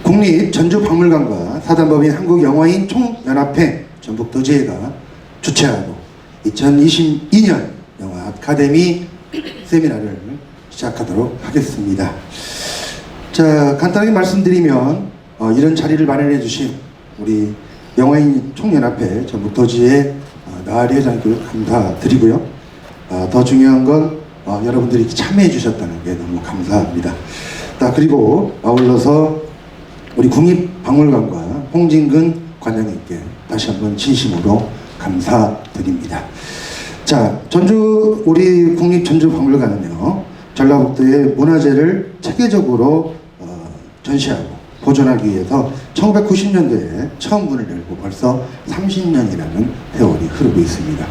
국립전주박물관과 사단법인 한국영화인 총연합회 전북도지회가 주최하고 2022년 영화 아카데미 세미나를 시작하도록 하겠습니다. 자, 간단하게 말씀드리면 이런 자리를 마련해 주신 우리 영화인 총연합회 전북도지회 나아리 회장님께 감사드리고요. 더 중요한 건 여러분들이 참여해 주셨다는 게 너무 감사합니다. 그리고 아울러서 우리 국립박물관과 홍진근 관장님께 다시 한번 진심으로 감사드립니다. 자, 우리 국립전주박물관은요, 전라북도의 문화재를 체계적으로 전시하고 보존하기 위해서 1990년도에 처음 문을 열고 벌써 30년이라는 세월이 흐르고 있습니다.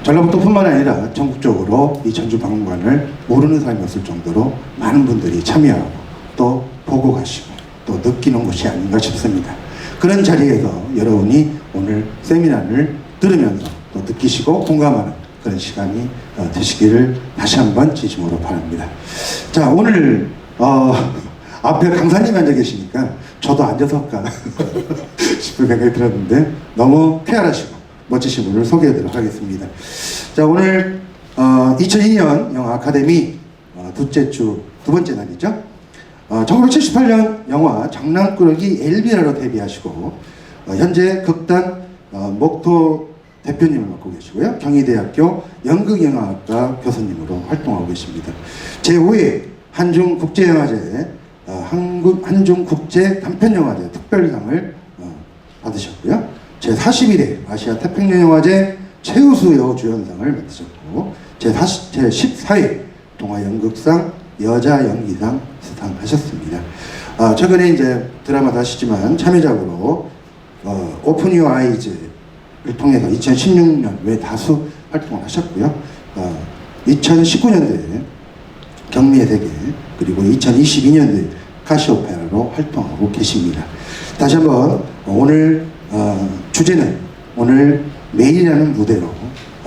전라북도뿐만 아니라 전국적으로 이 전주박물관을 모르는 사람이 없을 정도로 많은 분들이 참여하고 또 보고 가시고 또 느끼는 곳이 아닌가 싶습니다. 그런 자리에서 여러분이 오늘 세미나를 들으면서 또 느끼시고 공감하는 그런 시간이 되시기를 다시 한번 진심으로 바랍니다. 자, 오늘 앞에 강사님이 앉아 계시니까 저도 앉아서 할까 싶은 생각이 들었는데 너무 쾌활하시고 멋지신 분을 소개해드리도록 하겠습니다. 자, 오늘 2002년 영화 아카데미 둘째 주 두 번째 날이죠. 1978년 영화 장난꾸러기 엘비라로 데뷔하시고 현재 극단 목토 대표님을 맡고 계시고요. 경희대학교 연극영화학과 교수님으로 활동하고 계십니다. 제5회 한중국제영화제 한중국제 단편영화제 특별상을 받으셨고요. 제41회 아시아 태평양영화제 최우수 여주연상을 받으셨고 제14회 동아연극상 여자연기상 수상하셨습니다. 최근에 이제 드라마도 하시지만 참여작으로 오픈 유어 아이즈를 통해서 2016년 외 다수 활동을 하셨고요. 2019년도에 경미의 세계 그리고 2022년도에 카시오페라로 활동하고 계십니다. 다시 한번 오늘 주제는 오늘 매일이라는 무대로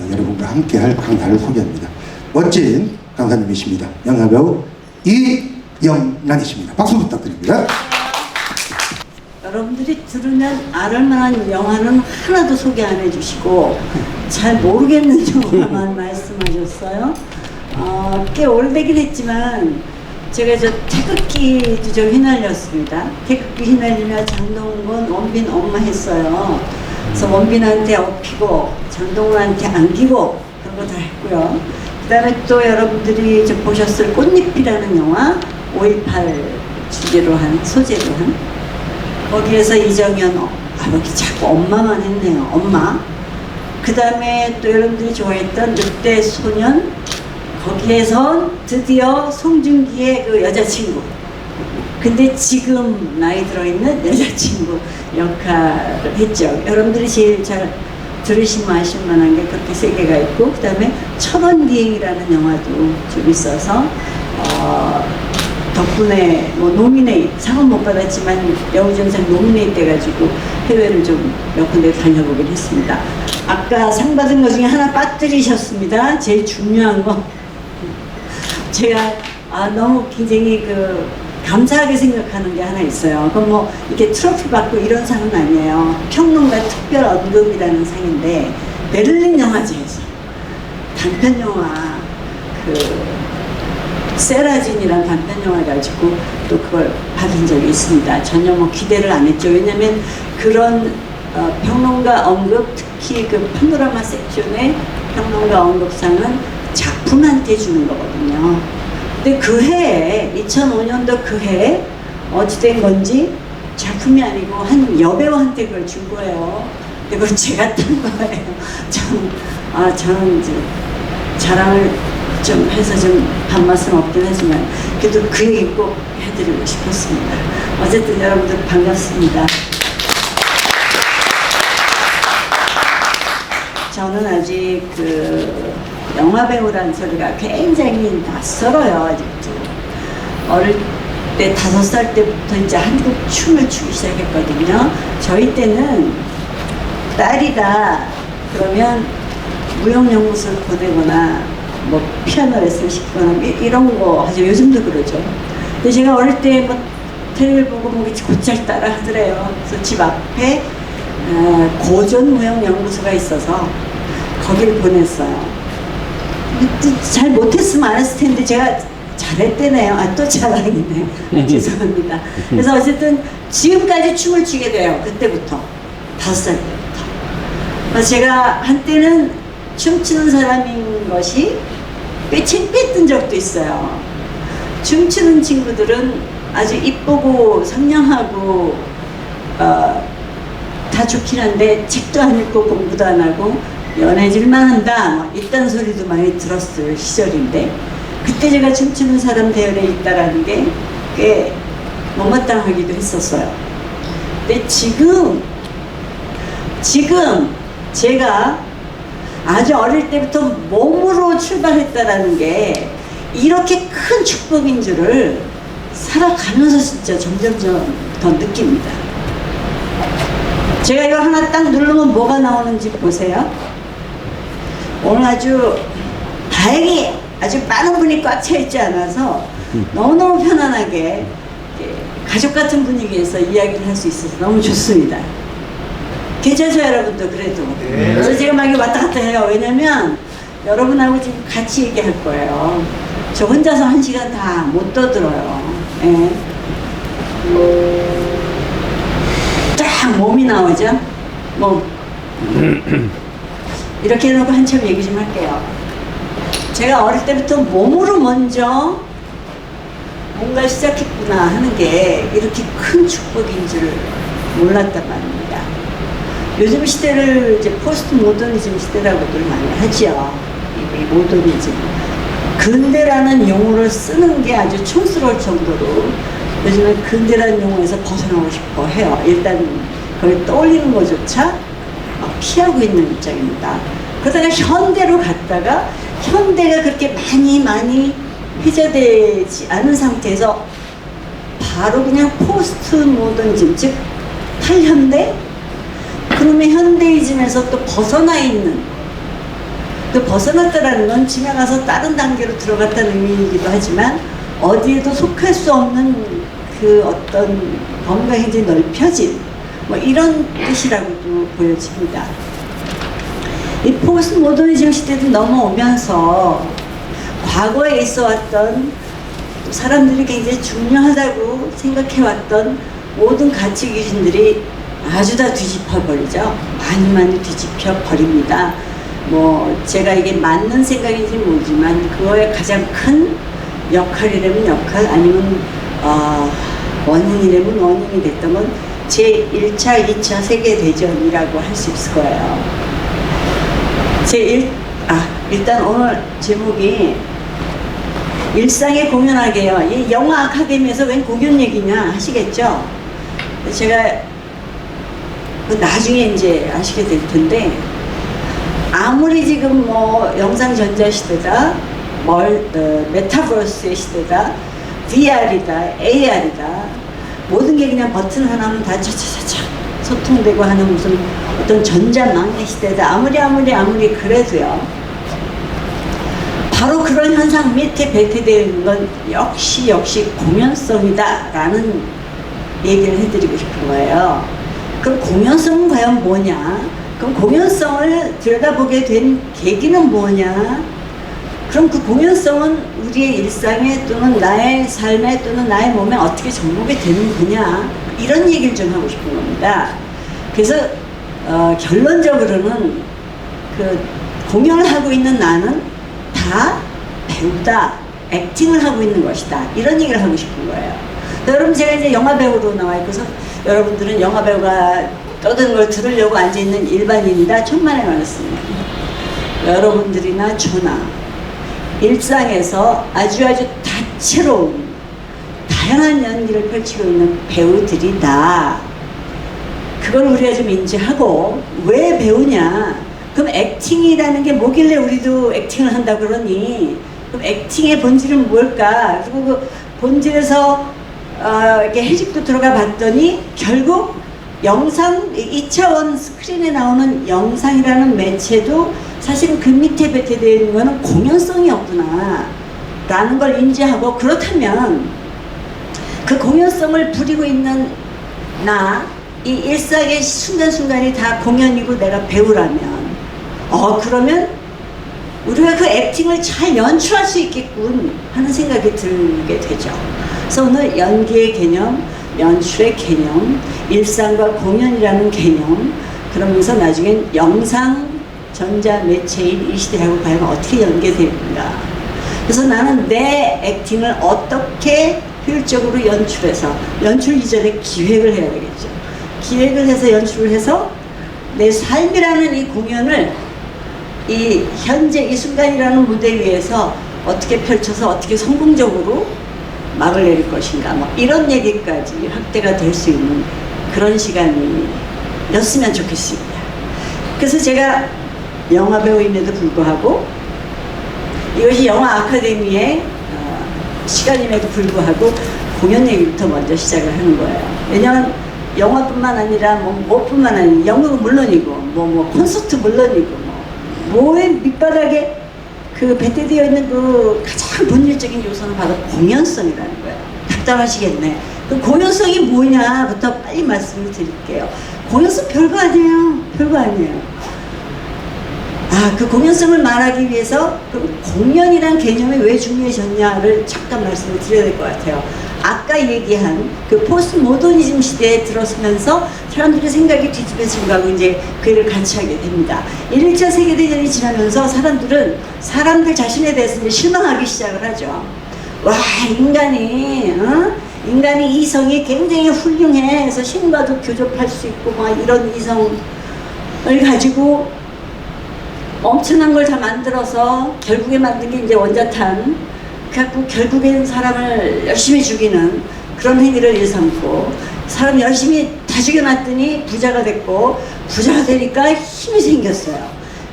여러분과 함께할 강사를 소개합니다. 멋진 강사님이십니다. 영화배우 이영란이십니다. 박수 부탁드립니다. 여러분들이 들으면 알을 만한 영화는 하나도 소개 안 해주시고 잘 모르겠는 영화만 말씀하셨어요. 꽤 오래되긴 했지만 제가 태극기도 좀 휘날렸습니다. 태극기 휘날리며 장동건, 원빈 엄마 했어요. 그래서 원빈한테 업히고 장동건한테 안기고 그런 거 다 했고요. 그 다음에 또 여러분들이 좀 보셨을 꽃잎이라는 영화 5.18 주제로 한 소재로 한 거기에서 이정현 여기 자꾸 엄마만 했네요. 엄마. 그 다음에 또 여러분들이 좋아했던 늑대 소년 거기에선 드디어 송중기의 그 여자친구 근데 지금 나이 들어있는 여자친구 역할을 했죠. 여러분들이 제일 잘 들으시면 아실 만한 게 그렇게 세 개가 있고 그 다음에 천원비행이라는 영화도 좀 있어서 덕분에 뭐 노미네이트 상은 못 받았지만 여우정상 노미네이트 돼가지고 해외를 좀 몇 군데 다녀보긴 했습니다. 아까 상 받은 것 중에 하나 빠뜨리셨습니다. 제일 중요한 거 제가 너무 굉장히 감사하게 생각하는 게 하나 있어요. 그건 뭐 이렇게 트로피 받고 이런 상은 아니에요. 평론가 특별 언급이라는 상인데 베를린 영화제에서 단편 영화 세라진이란 단편 영화 가지고 또 그걸 받은 적이 있습니다. 전혀 뭐 기대를 안 했죠. 왜냐면 그런 평론가 언급 특히 그 파노라마 섹션의 평론가 언급상은 작품한테 주는 거거든요. 근데 그 해에 2005년도 그 해에 어찌된 건지 작품이 아니고 한 여배우한테 그걸 준 거예요. 근데 그걸 제가 탄 거예요. 저는 이제 자랑을 좀 해서 좀 반맛은 없긴 하지만 그래도 그 얘기 꼭 해드리고 싶었습니다. 어쨌든 여러분들 반갑습니다. 저는 아직 영화배우라는 소리가 굉장히 낯설어요. 아직도 어릴 때 5살 때부터 이제 한국 춤을 추기 시작했거든요. 저희 때는 딸이다 그러면 무용연구소를 보내거나 뭐 피아노 레슨을 시키거나 이런 거 하죠. 요즘도 그러죠. 근데 제가 어릴 때 뭐 텔레비를 보고 뭐 곧잘 따라 하더래요. 그래서 집 앞에 고전무용연구소가 있어서 거기를 보냈어요. 잘 못했으면 안 했을 텐데 제가 잘했대네요. 아, 또 자랑이네. 죄송합니다. 그래서 어쨌든 지금까지 춤을 추게 돼요. 그때부터 5살 때부터. 그래서 제가 한때는 춤추는 사람인 것이 꽤 창피했던 적도 있어요. 춤추는 친구들은 아주 이쁘고 상냥하고 다 좋긴 한데 책도 안 읽고 공부도 안 하고 연애질만 한다 뭐 이딴 소리도 많이 들었을 시절인데, 그때 제가 춤추는 사람 대열에 있다라는 게 꽤 못마땅하기도 했었어요. 근데 지금 제가 아주 어릴 때부터 몸으로 출발했다라는 게 이렇게 큰 축복인 줄을 살아가면서 진짜 점점점 더 느낍니다. 제가 이거 하나 딱 누르면 뭐가 나오는지 보세요. 오늘 아주 다행히 아주 많은 분이 꽉 차 있지 않아서 너무너무 편안하게 가족 같은 분위기에서 이야기를 할 수 있어서 너무 좋습니다. 괜찮죠, 여러분도? 그래도. 네. 그래서 제가 막 왔다 갔다 해요. 왜냐면 여러분하고 지금 같이 얘기할 거예요. 저 혼자서 1시간 다 못 떠들어요. 예. 쫙 몸이 나오죠? 몸. 이렇게 해놓고 한참 얘기 좀 할게요. 제가 어릴 때부터 몸으로 먼저 뭔가 시작했구나 하는 게 이렇게 큰 축복인 줄 몰랐단 말입니다. 요즘 시대를 이제 포스트 모더니즘 시대라고들 많이 하지요. 이 모더니즘. 근대라는 용어를 쓰는 게 아주 촌스러울 정도로 요즘은 근대라는 용어에서 벗어나고 싶어 해요. 일단 그걸 떠올리는 것조차 피하고 있는 입장입니다. 그러다가 현대로 갔다가 현대가 그렇게 많이 회자되지 않은 상태에서 바로 그냥 포스트 모더니즘, 즉 탈현대? 그러면 현대이즘에서 또 벗어나 있는, 또 벗어났다라는 건 지나가서 다른 단계로 들어갔다는 의미이기도 하지만 어디에도 속할 수 없는 그 어떤 범위가 굉장히 넓혀진 뭐 이런 뜻이라고도 보여집니다. 이 포스트 모더니즘 시대도 넘어오면서 과거에 있어 왔던 사람들이 굉장히 중요하다고 생각해왔던 모든 가치 기준들이 아주 다 뒤집혀 버리죠. 많이 뒤집혀 버립니다. 뭐 제가 이게 맞는 생각인지 모르지만 그거의 가장 큰 역할이라면 역할, 아니면 원인이라면 원인이 됐던 건 제1차, 2차 세계대전이라고 할 수 있을 거예요. 일단 오늘 제목이 일상에 공연하게요. 이 영화 아카데미에서 웬 공연 얘기냐 하시겠죠? 제가 나중에 이제 아시게 될 텐데, 아무리 지금 뭐 영상 전자 시대다, 메타버스의 시대다, VR이다, AR이다, 모든 게 그냥 버튼 하나면 다 차차차차 소통되고 하는 무슨 어떤 전자망의 시대다. 아무리 그래도요. 바로 그런 현상 밑에 배치되어 있는 건 역시 공연성이다 라는 얘기를 해드리고 싶은 거예요. 그럼 공연성은 과연 뭐냐? 그럼 공연성을 들여다보게 된 계기는 뭐냐? 그럼 그 공연성은 우리의 일상에 또는 나의 삶에 또는 나의 몸에 어떻게 접목이 되는 거냐? 이런 얘기를 좀 하고 싶은 겁니다. 그래서 결론적으로는 그 공연을 하고 있는 나는 다 배우다, 액팅을 하고 있는 것이다, 이런 얘기를 하고 싶은 거예요. 여러분, 제가 이제 영화 배우로 나와 있고서 여러분들은 영화 배우가 떠드는 걸 들으려고 앉아있는 일반인이다 천만에 많았습니다. 여러분들이나 저나 일상에서 아주 다채로운 다양한 연기를 펼치고 있는 배우들이다. 그걸 우리가 좀 인지하고, 왜 배우냐? 그럼 액팅이라는 게 뭐길래 우리도 액팅을 한다 그러니? 그럼 액팅의 본질은 뭘까? 그리고 그 본질에서 이렇게 해집도 들어가 봤더니 결국 영상, 2차원 스크린에 나오는 영상이라는 매체도 사실은 그 밑에 배치되어 있는 거는 공연성이 없구나 라는 걸 인지하고, 그렇다면 그 공연성을 부리고 있는 이 일상의 순간순간이 다 공연이고 내가 배우라면 그러면 우리가 그 액팅을 잘 연출할 수 있겠군 하는 생각이 들게 되죠. 그래서 오늘 연기의 개념, 연출의 개념, 일상과 공연이라는 개념, 그러면서 나중엔 영상 전자 매체인 이 시대하고 과연 어떻게 연계되는가. 그래서 나는 내 액팅을 어떻게 효율적으로 연출해서, 연출 이전에 기획을 해야 되겠죠. 기획을 해서 연출을 해서 내 삶이라는 이 공연을 이 현재 이 순간이라는 무대 위에서 어떻게 펼쳐서 어떻게 성공적으로 막을 내릴 것인가, 뭐 이런 얘기까지 확대가 될 수 있는 그런 시간이었으면 좋겠습니다. 그래서 제가 영화 배우임에도 불구하고 이것이 영화 아카데미의 시간임에도 불구하고 공연 얘기부터 먼저 시작을 하는 거예요. 왜냐하면 영화뿐만 아니라 뭐뿐만 아니라 연극은 물론이고 뭐 콘서트 물론이고 뭐의 밑바닥에 그 배태되어 있는 그 가장 본질적인 요소는 바로 공연성이라는 거예요. 답답하시겠네. 그 공연성이 뭐냐부터 빨리 말씀을 드릴게요. 공연성 별거 아니에요. 별거 아니에요. 그 공연성을 말하기 위해서 그럼 공연이란 개념이 왜 중요해졌냐를 잠깐 말씀을 드려야 될 것 같아요. 아까 얘기한 그 포스트 모더니즘 시대에 들어서면서 사람들의 생각이 뒤집어진 거하고 이제 그 일을 같이 하게 됩니다. 1차 세계대전이 지나면서 사람들 자신에 대해서 이제 실망하기 시작을 하죠. 와, 인간이 이성이 굉장히 훌륭해. 그래서 신과도 교접할 수 있고 막 이런 이성을 가지고 엄청난 걸 다 만들어서 결국에 만든 게 이제 원자탄. 그래갖고 결국에는 사람을 열심히 죽이는 그런 행위를 일삼고 사람 열심히 다 죽여놨더니 부자가 됐고 부자가 되니까 힘이 생겼어요.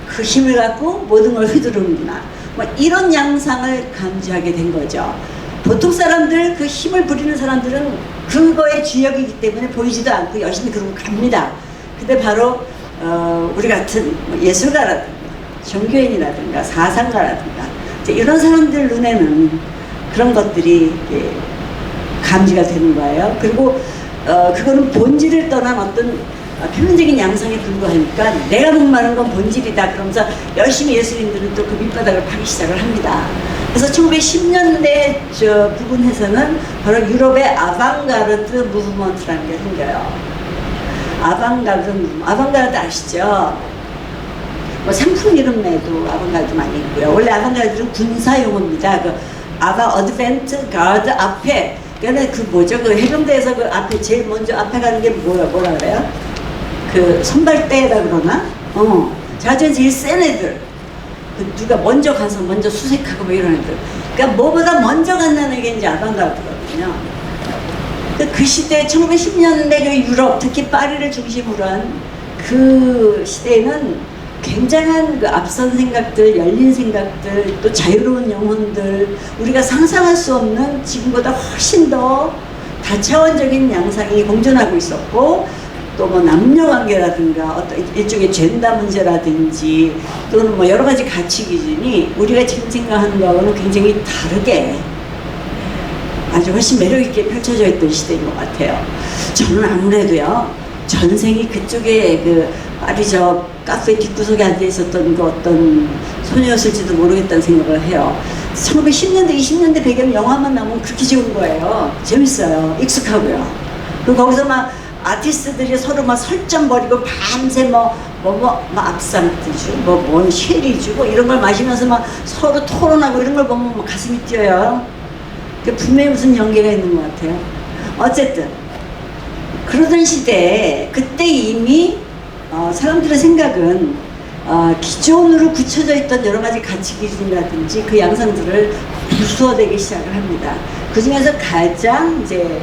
그 힘을 갖고 모든 걸 휘두르는구나. 뭐 이런 양상을 감지하게 된 거죠. 보통 사람들, 그 힘을 부리는 사람들은 그거의 주역이기 때문에 보이지도 않고 열심히 그러고 갑니다. 근데 바로 우리 같은 예술가라든가 종교인이라든가 사상가라든가 이런 사람들 눈에는 그런 것들이 감지가 되는 거예요. 그리고 그거는 본질을 떠난 어떤 표면적인 양상에 불과하니까 내가 목마른 건 본질이다 그러면서 열심히 예술인들은 또 그 밑바닥을 파기 시작을 합니다. 그래서 1910년대 부분에서는 바로 유럽의 아방가르드 무브먼트라는 게 생겨요. 아방가르드 아시죠? 뭐 상품 이름에도 아방가르드 많이 있고요. 원래 아방가르드는 군사 용어입니다. 그 어드벤트 가드 앞에, 그러니까 그 해병대에서 그 앞에 제일 먼저 앞에 가는 게 뭐라 그래요? 그 선발대라 그러나? 자전 제일 센 애들. 누가 먼저 가서 먼저 수색하고 뭐 이런 애들. 그러니까 뭐보다 먼저 간다는 게 이제 아방가르드거든요. 그 시대 1910년대 그 유럽, 특히 파리를 중심으로 한 그 시대에는 굉장한 그 앞선 생각들, 열린 생각들, 또 자유로운 영혼들, 우리가 상상할 수 없는 지금보다 훨씬 더 다차원적인 양상이 공존하고 있었고, 또 뭐 남녀관계라든가 어떤 일종의 젠더 문제라든지 또는 뭐 여러 가지 가치 기준이 우리가 지금 생각하는 거하고는 굉장히 다르게 아주 훨씬 매력있게 펼쳐져 있던 시대인 것 같아요. 저는 아무래도요, 전생이 그쪽에 그 파리 저 카페 뒷구석에 앉아 있었던 그 어떤 소녀였을지도 모르겠다는 생각을 해요. 1910년대, 20년대 배경 영화만 나오면 그렇게 좋은 거예요. 재밌어요. 익숙하고요. 그리고 거기서 막 아티스트들이 서로 막 설정 벌이고 밤새 막 압상트 주고 뭔 쉐리 주고 이런 걸 마시면서 막 서로 토론하고 이런 걸 보면 막 가슴이 뛰어요. 분명히 무슨 연계가 있는 것 같아요. 어쨌든 그러던 시대에 그때 이미 사람들의 생각은 기존으로 굳혀져 있던 여러 가지 가치 기준이라든지 그 양상들을 부수어내기 시작을 합니다. 그 중에서 가장 이제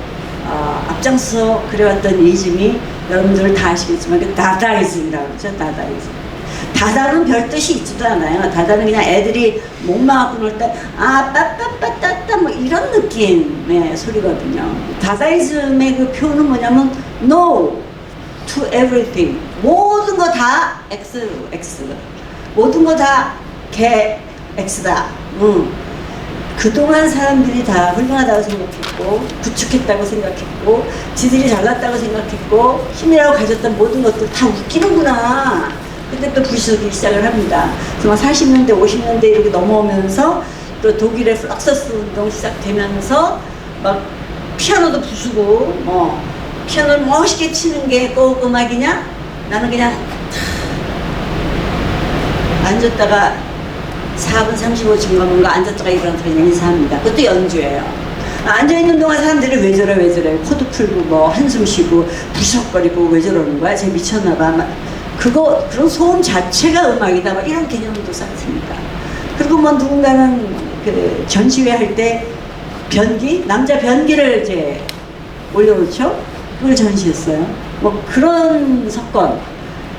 앞장서 그려왔던 이즘이 여러분들 다 아시겠지만 그 다다이즘이라고 그러죠. 다다이즘. 다다는 별 뜻이 있지도 않아요. 다다는 그냥 애들이 목마르고 놀 때 빠빠빠따따 뭐 이런 느낌의 소리거든요. 다다이즘의 그 표현은 뭐냐면 no to everything. 모든 거 다 X. 모든 거 다 개 X다. 그동안 사람들이 다 훌륭하다고 생각했고 구축했다고 생각했고 지들이 잘났다고 생각했고 힘이라고 가졌던 모든 것들 다 웃기는구나. 근데 또 부수기 시작을 합니다. 정말 40년대 50년대 이렇게 넘어오면서 또 독일의 플럭서스 운동 시작되면서 막 피아노도 부수고 피아노를 멋있게 치는 게 꼭 음악이냐? 나는 그냥 앉았다가 4분 35초 뭔가 앉았다가 일어나서 그냥 인사합니다. 그것도 연주예요. 앉아있는 동안 사람들이 왜 저래 코도 풀고 뭐 한숨 쉬고 부석거리고 왜 저러는 거야? 쟤 미쳤나봐. 그런 소음 자체가 음악이다. 막 이런 개념도 쌓습니다. 그리고 뭐 누군가는 그 전시회 할 때 변기? 남자 변기를 이제 올려놓죠? 그걸 전시했어요. 뭐 그런 사건.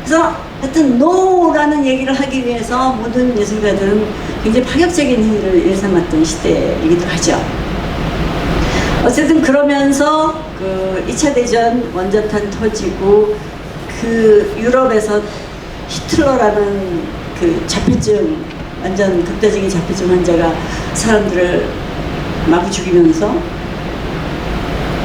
그래서 하여튼 노라는 얘기를 하기 위해서 모든 예술가들은 굉장히 파격적인 행위를 일삼았던 시대이기도 하죠. 어쨌든 그러면서 그 2차 대전 원자탄 터지고 그 유럽에서 히틀러라는 그 자폐증 완전 극단적인 자폐증 환자가 사람들을 마구 죽이면서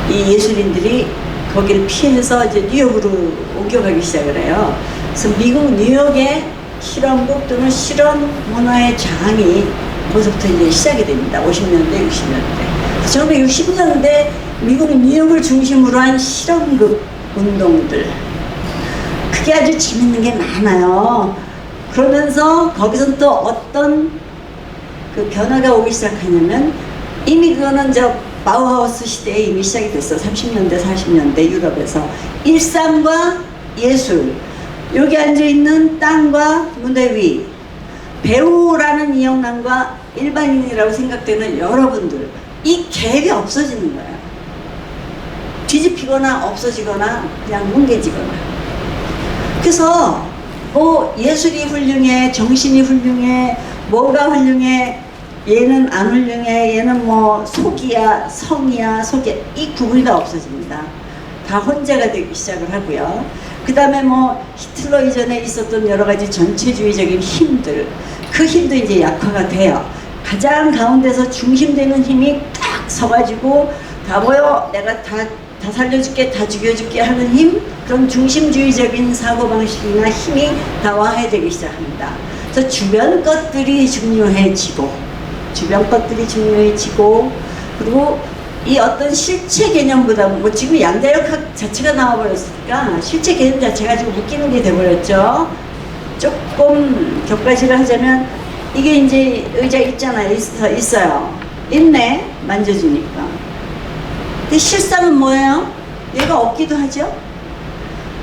이 예술인들이 거기를 피해서 이제 뉴욕으로 옮겨가기 시작을 해요. 그래서 미국 뉴욕의 실험국 또는 실험 문화의 장이 거기서부터 이제 시작이 됩니다. 50년대, 60년대. 1960년대 미국 뉴욕을 중심으로 한 실험극 운동들. 그게 아주 재밌는 게 많아요. 그러면서 거기서 또 어떤 그 변화가 오기 시작하냐면 이미 그거는 저 바우하우스 시대에 이미 시작이 됐어. 30년대, 40년대 유럽에서 일상과 예술, 여기 앉아있는 땅과 무대 위, 배우라는 이영남과 일반인이라고 생각되는 여러분들, 이 갭이 없어지는 거예요. 뒤집히거나 없어지거나 그냥 뭉개지거나. 그래서 뭐 예술이 훌륭해, 정신이 훌륭해, 뭐가 훌륭해, 얘는 안 훌륭해, 얘는 뭐 속이야, 성이야, 속이야, 이 구분이 다 없어집니다. 다 혼자가 되기 시작을 하고요. 그 다음에 뭐 히틀러 이전에 있었던 여러 가지 전체주의적인 힘들, 그 힘도 이제 약화가 돼요. 가장 가운데서 중심되는 힘이 딱 서가지고 다 모여, 내가 다 살려줄게, 다 죽여줄게 하는 힘, 그런 중심주의적인 사고방식이나 힘이 다 와해되기 시작합니다. 그래서 주변 것들이 중요해지고, 그리고 이 어떤 실체 개념보다 뭐 지금 양자역학 자체가 나와버렸으니까 실체 개념 자체가 지금 웃기는 게 돼버렸죠. 조금 격가지를 하자면 이게 이제 의자 있잖아요. 있어요. 있네. 만져주니까. 근데 실상은 뭐예요? 얘가 없기도 하죠.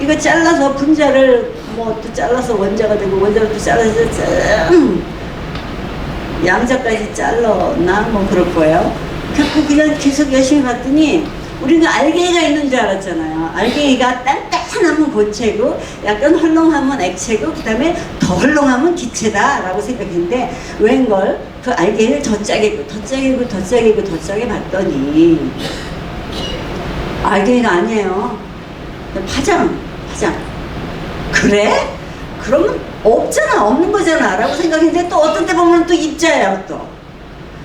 이거 잘라서 분자를 뭐 또 잘라서 원자가 되고 원자를 또 잘라서 양자까지 잘라나 뭐 그럴 거예요. 그냥 계속 열심히 봤더니 우리는 알갱이가 있는 줄 알았잖아요. 알갱이가 단단하면 고체고 약간 헐렁하면 액체고 그 다음에 더 헐렁하면 기체다 라고 생각했는데 웬걸 그 알갱이를 더 짜게 봤더니 알갱이가 아니에요. 파장. 그래? 그러면 없잖아, 없는 거잖아 라고 생각했는데 또 어떤 때 보면 또 입자예요. 또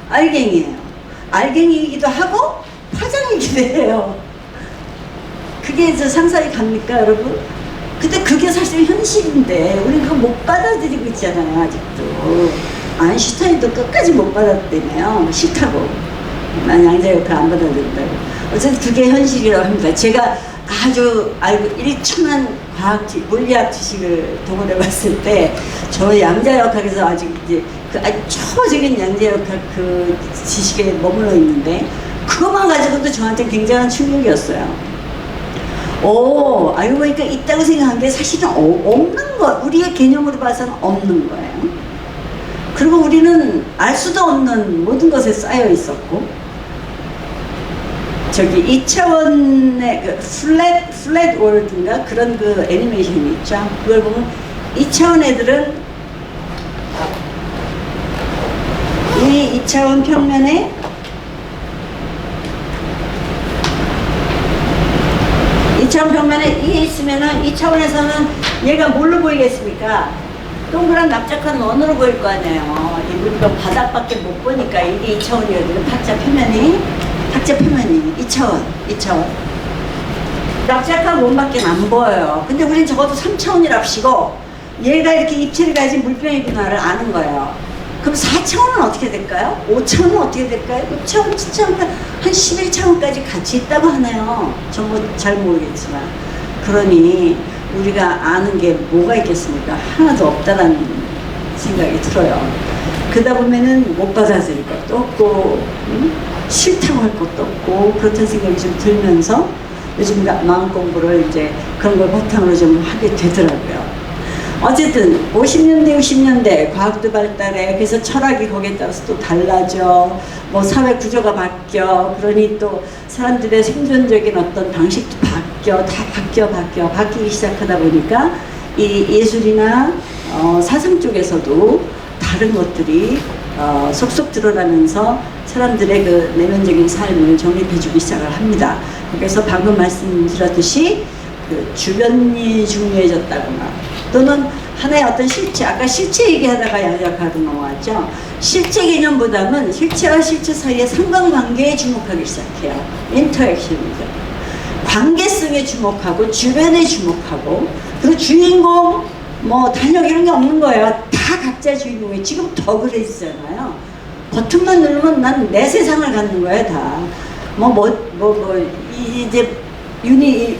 알갱이에요. 알갱이이기도 하고 파장이기도 해요. 그게 저 상상이 갑니까 여러분? 근데 그게 사실 현실인데 우리 그거 못 받아들이고 있잖아요. 아직도 아인슈타인도 끝까지 못 받았다며요. 싫다고. 난 양자역학을 안 받아들인다고. 어쨌든 그게 현실이라고 합니다. 제가 아주 알고 일천한 물리학 지식을 동원해 봤을 때 저 양자역학에서 아직 이제 그 아주 초보적인 양자역학 그 지식에 머물러 있는데 그것만 가지고도 저한테 굉장한 충격이었어요. 알고 보니까 있다고 생각한 게 사실은 없는 거, 우리의 개념으로 봐서는 없는 거예요. 그리고 우리는 알 수도 없는 모든 것에 쌓여 있었고, 저기 2차원의 그 플랫 월드인가 그런 그 애니메이션이 있죠. 그걸 보면 2차원 애들은 이 2차원 평면에 이에 있으면은 2차원에서는 얘가 뭘로 보이겠습니까? 동그란 납작한 원으로 보일 거 아니에요. 이 물병 바닥밖에 못 보니까 이게 2차원이거든요. 탁자 표면이 2차원. 납작한 원밖에 안 보여요. 근데 우린 적어도 3차원이랍시고 얘가 이렇게 입체를 가진 물병이구나를 아는 거예요. 그럼 4차원은 어떻게 될까요? 5차원은 어떻게 될까요? 6차원, 7차원, 한 11차원까지 같이 있다고 하네요. 전 뭐 잘 모르겠지만. 그러니 우리가 아는 게 뭐가 있겠습니까? 하나도 없다는 생각이 들어요. 그러다 보면은 못 받아들일 것도 없고, 싫다고 할 것도 없고, 그렇다는 생각이 좀 들면서 요즘 마음 공부를 이제 그런 걸 바탕으로 좀 하게 되더라고요. 어쨌든 50년대 60년대 과학도 발달해. 그래서 철학이 거기에 따라서 또 달라져. 뭐 사회 구조가 바뀌어. 그러니 또 사람들의 생존적인 어떤 방식도 바뀌기 시작하다 보니까 이 예술이나 사상 쪽에서도 다른 것들이 속속 드러나면서 사람들의 그 내면적인 삶을 정립해주기 시작을 합니다. 그래서 방금 말씀드렸듯이 그 주변이 중요해졌다거나 또는 하나의 어떤 실체, 아까 실체 얘기하다가 양자카로 넘어왔죠. 실체 개념보다는 실체와 실체 사이의 상관관계에 주목하기 시작해요. 인터액션이죠. 관계성에 주목하고 주변에 주목하고 그리고 주인공 뭐 단역 이런 게 없는 거예요. 다 각자 주인공이 지금 더 그래지잖아요. 버튼만 누르면 난 내 세상을 갖는 거예요. 다 이제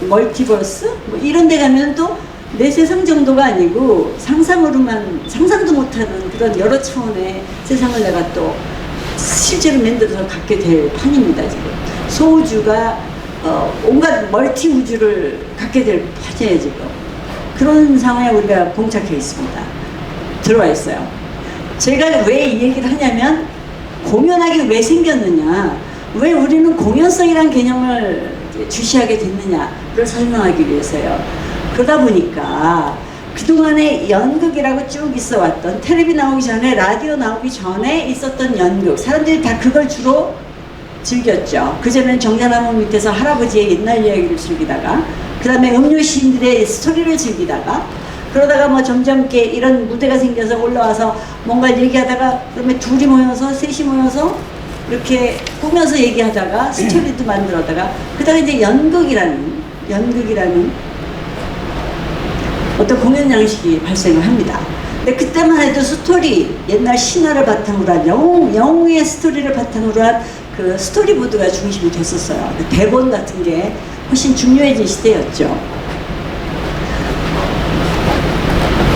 멀티버스 뭐 이런 데 가면 또 내 세상 정도가 아니고 상상도 못하는 그런 여러 차원의 세상을 내가 또 실제로 만들어서 갖게 될 판입니다. 지금 소우주가 온갖 멀티 우주를 갖게 될 판이에요. 지금 그런 상황에 우리가 봉착해 있습니다. 들어와 있어요. 제가 왜 이 얘기를 하냐면 공연하기 왜 생겼느냐, 왜 우리는 공연성이란 개념을 주시하게 됐느냐를 설명하기 위해서요. 그러다 보니까 그동안에 연극이라고 쭉 있어 왔던, 텔레비 나오기 전에 라디오 나오기 전에 있었던 연극, 사람들이 다 그걸 주로 즐겼죠. 그전에는 정자나무 밑에서 할아버지의 옛날 이야기를 즐기다가 그 다음에 음료 시인들의 스토리를 즐기다가 그러다가 뭐 점점 이렇게 이런 무대가 생겨서 올라와서 뭔가 얘기하다가 그러면 둘이 모여서 셋이 모여서 이렇게 꾸며서 얘기하다가 스토리도 만들어다가 그다음에 이제 연극이라는 어떤 공연 양식이 발생을 합니다. 근데 그때만 해도 스토리, 옛날 신화를 바탕으로 한 영웅의 스토리를 바탕으로 한 그 스토리보드가 중심이 됐었어요. 대본 같은 게 훨씬 중요해진 시대였죠.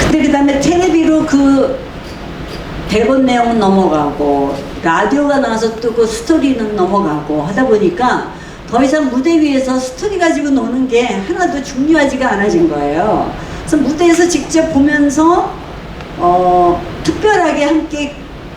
근데 그 다음에 텔레비로 그 대본 내용은 넘어가고 라디오가 나와서 또 그 스토리는 넘어가고 하다 보니까 더 이상 무대 위에서 스토리 가지고 노는 게 하나도 중요하지가 않아진 거예요. 그래서 무대에서 직접 보면서 특별하게 함께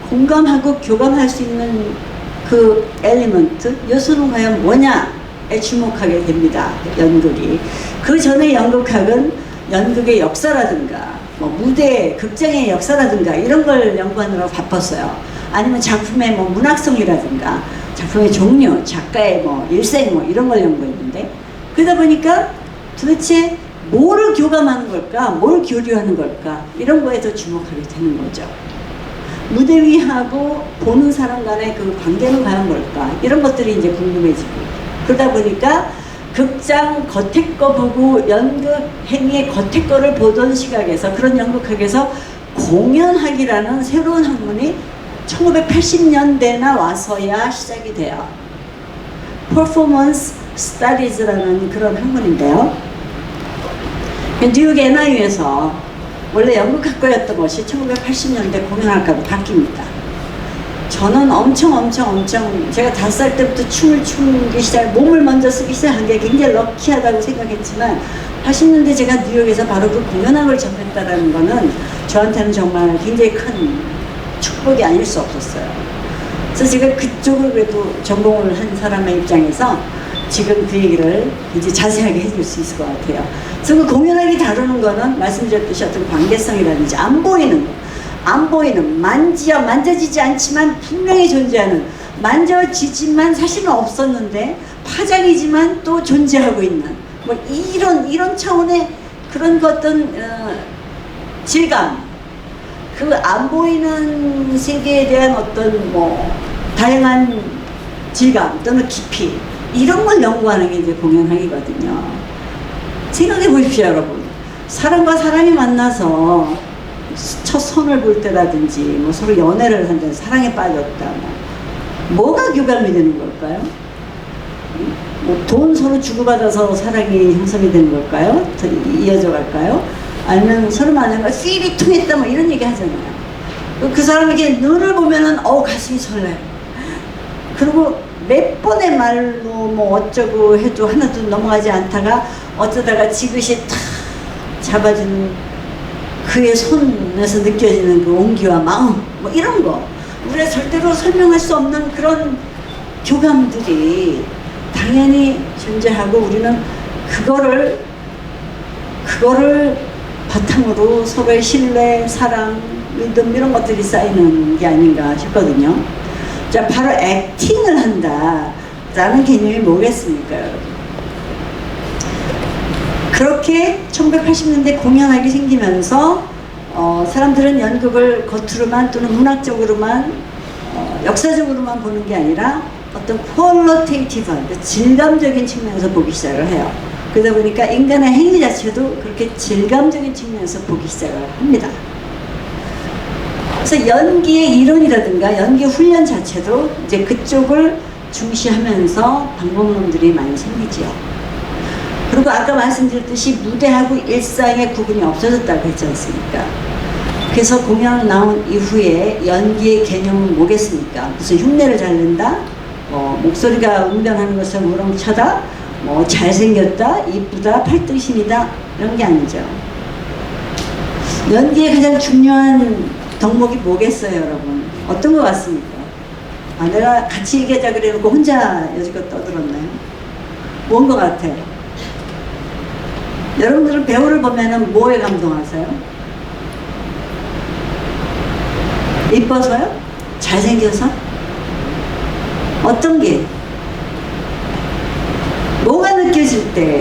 공감하고 교감할 수 있는 그 엘리먼트, 요소는 과연 뭐냐에 주목하게 됩니다. 연극이. 그 전에 연극학은 연극의 역사라든가 뭐 무대, 극장의 역사라든가 이런 걸 연구하느라고 바빴어요. 아니면 작품의 뭐 문학성이라든가 작품의 종류, 작가의 뭐 일생 뭐 이런 걸 연구했는데, 그러다 보니까 도대체 뭐를 교감하는 걸까, 뭘 교류하는 걸까, 이런 거에 더 주목하게 되는 거죠. 무대 위하고 보는 사람 간의 그 관계는 과연 뭘까, 이런 것들이 이제 궁금해지고, 그러다 보니까 극장 겉에 거 보고 연극 행위의 겉에 거를 보던 시각에서, 그런 연극학에서 공연학이라는 새로운 학문이 1980년대나 와서야 시작이 돼요. Performance Studies라는 그런 학문인데요. 뉴욕 NIU에서 원래 연극학과였던 것이 1980년대 공연학과로 바뀝니다. 저는 엄청 제가 5살 때부터 춤을 추기 시작, 몸을 먼저 쓰기 시작한 게 굉장히 럭키하다고 생각했지만 80년대 제가 뉴욕에서 바로 그 공연학을 접했다는 거는 저한테는 정말 굉장히 큰 축복이 아닐 수 없었어요. 그래서 제가 그쪽을 그래도 전공을 한 사람의 입장에서 지금 그 얘기를 이제 자세하게 해줄 수 있을 것 같아요. 그래서 그 공연학이 다루는 거는 말씀드렸듯이 어떤 관계성이라든지 안 보이는 만져지지 않지만 분명히 존재하는, 만져지지만 사실은 없었는데 파장이지만 또 존재하고 있는 뭐 이런 차원의 그런 어떤 질감, 그 안 보이는 세계에 대한 어떤 뭐 다양한 질감 또는 깊이 이런 걸 연구하는 게 이제 공연학이거든요. 생각해 보십시오, 여러분. 사람과 사람이 만나서 첫 손을 볼 때라든지 뭐 서로 연애를 한다, 사랑에 빠졌다, 뭐가 교감이 되는 걸까요? 뭐 돈 서로 주고받아서 사랑이 형성이 되는 걸까요? 더 이어져 갈까요? 아니면 서로 만나면 필이 통했다 뭐 이런 얘기 하잖아요. 그 사람에게 눈을 보면은 가슴이 설레요. 그리고 몇 번의 말로 뭐 어쩌고 해도 하나도 넘어가지 않다가 어쩌다가 지그시 탁 잡아주는 그의 손에서 느껴지는 그 온기와 마음 뭐 이런 거 우리가 절대로 설명할 수 없는 그런 교감들이 당연히 존재하고 우리는 그거를 바탕으로 서로의 신뢰, 사랑, 믿음 이런 것들이 쌓이는 게 아닌가 싶거든요. 자, 바로 액팅을 한다라는 개념이 뭐겠습니까, 여러분? 그렇게 1980년대 공연학이 생기면서 사람들은 연극을 겉으로만 또는 문학적으로만 역사적으로만 보는 게 아니라 어떤 퀄리테이티브한 질감적인 측면에서 보기 시작을 해요. 그러다 보니까 인간의 행위 자체도 그렇게 질감적인 측면에서 보기 시작을 합니다. 그래서 연기의 이론이라든가 연기 훈련 자체도 이제 그쪽을 중시하면서 방법론들이 많이 생기죠. 그리고 아까 말씀드렸듯이 무대하고 일상의 구분이 없어졌다고 했지 않습니까? 그래서 공연 나온 이후에 연기의 개념은 뭐겠습니까? 무슨 흉내를 잘 낸다? 목소리가 운전하는 것처럼 우렁차다? 잘생겼다? 이쁘다? 팔등신이다? 이런 게 아니죠. 연기의 가장 중요한 덕목이 뭐겠어요, 여러분? 어떤 것 같습니까? 내가 같이 얘기하자 그래놓고 혼자 여지껏 떠들었나요? 뭔 것 같아요? 여러분들은 배우를 보면은 뭐에 감동하세요? 이뻐서요? 잘생겨서? 어떤 게? 뭐가 느껴질 때?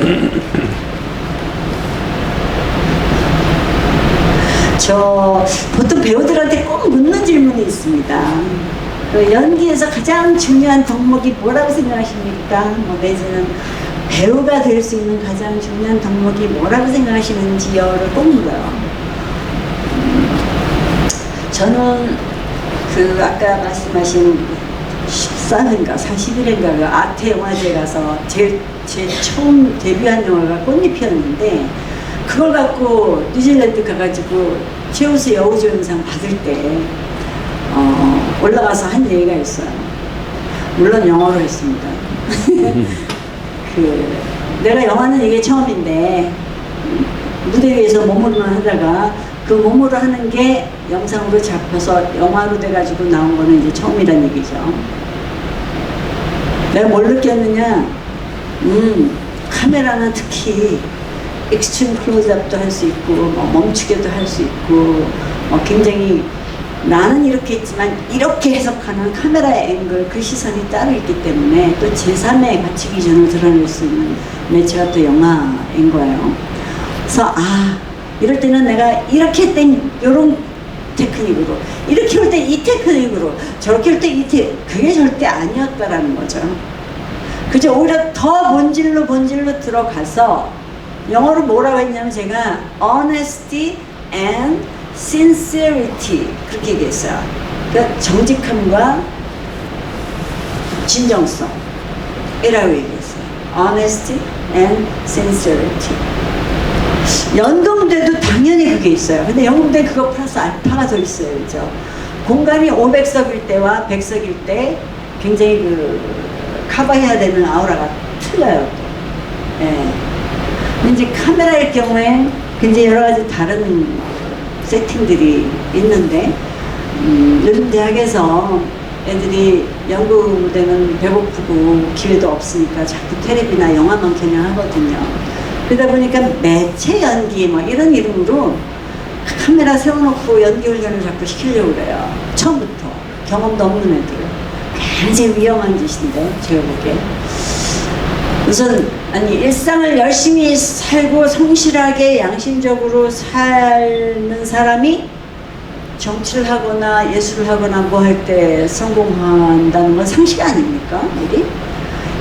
저 보통 배우들한테 꼭 묻는 질문이 있습니다. 그 연기에서 가장 중요한 덕목이 뭐라고 생각하십니까? 내지는 배우가 될 수 있는 가장 중요한 덕목이 뭐라고 생각하시는지요를 꼭 물어요. 저는 그 아까 말씀하신 14회인가 40일인가 그 아태 영화제에 가서 제 처음 데뷔한 영화가 꽃잎이었는데 그걸 갖고 뉴질랜드 가가지고 최우수 여우조연상 받을 때 올라가서 한 얘기가 있어요. 물론 영어로 했습니다. 내가 영화는 이게 처음인데 무대 위에서 몸으로만 하다가 그 몸으로 하는 게 영상으로 잡혀서 영화로 돼가지고 나온 거는 이제 처음이란 얘기죠. 내가 뭘 느꼈느냐? 카메라는 특히 익스트림 클로즈업도 할 수 있고 멈추게도 할 수 있고 굉장히 나는 이렇게 했지만 이렇게 해석하는 카메라의 앵글 그 시선이 따로 있기 때문에 또 제3의 가치 기준을 드러낼 수 있는 매체가 또 영화인 거예요. 그래서 이럴 때는 내가 이렇게 할 땐 요런 테크닉으로 이렇게 할 때 이 테크닉으로 저렇게 할 때 이 그게 절대 아니었다라는 거죠. 그죠? 오히려 더 본질로 들어가서 영어로 뭐라고 했냐면 제가 honesty and sincerity 그렇게 얘기했어요. 그러니까 정직함과 진정성이라고 얘기했어요. honesty and sincerity. 연극무대도 당연히 그게 있어요. 근데 연극무대 그거 플러스 알파가 더 있어요. 그죠? 공간이 500석일 때와 100석일 때 굉장히 커버해야 되는 아우라가 틀려요. 예. 근데 이제 카메라일 경우에 굉장히 여러 가지 다른 세팅들이 있는데 요즘 대학에서 애들이 연극 무대는 배고프고 기회도 없으니까 자꾸 텔레비나 영화만 겨냥하거든요. 그러다 보니까 매체 연기 이런 이름으로 카메라 세워놓고 연기 훈련을 자꾸 시키려고 그래요. 처음부터 경험도 없는 애들. 굉장히 위험한 짓인데 제가 보기에 우선 일상을 열심히 살고 성실하게 양심적으로 사는 사람이 정치를 하거나 예술을 하거나 뭐 할 때 성공한다는 건 상식 아닙니까? 우리?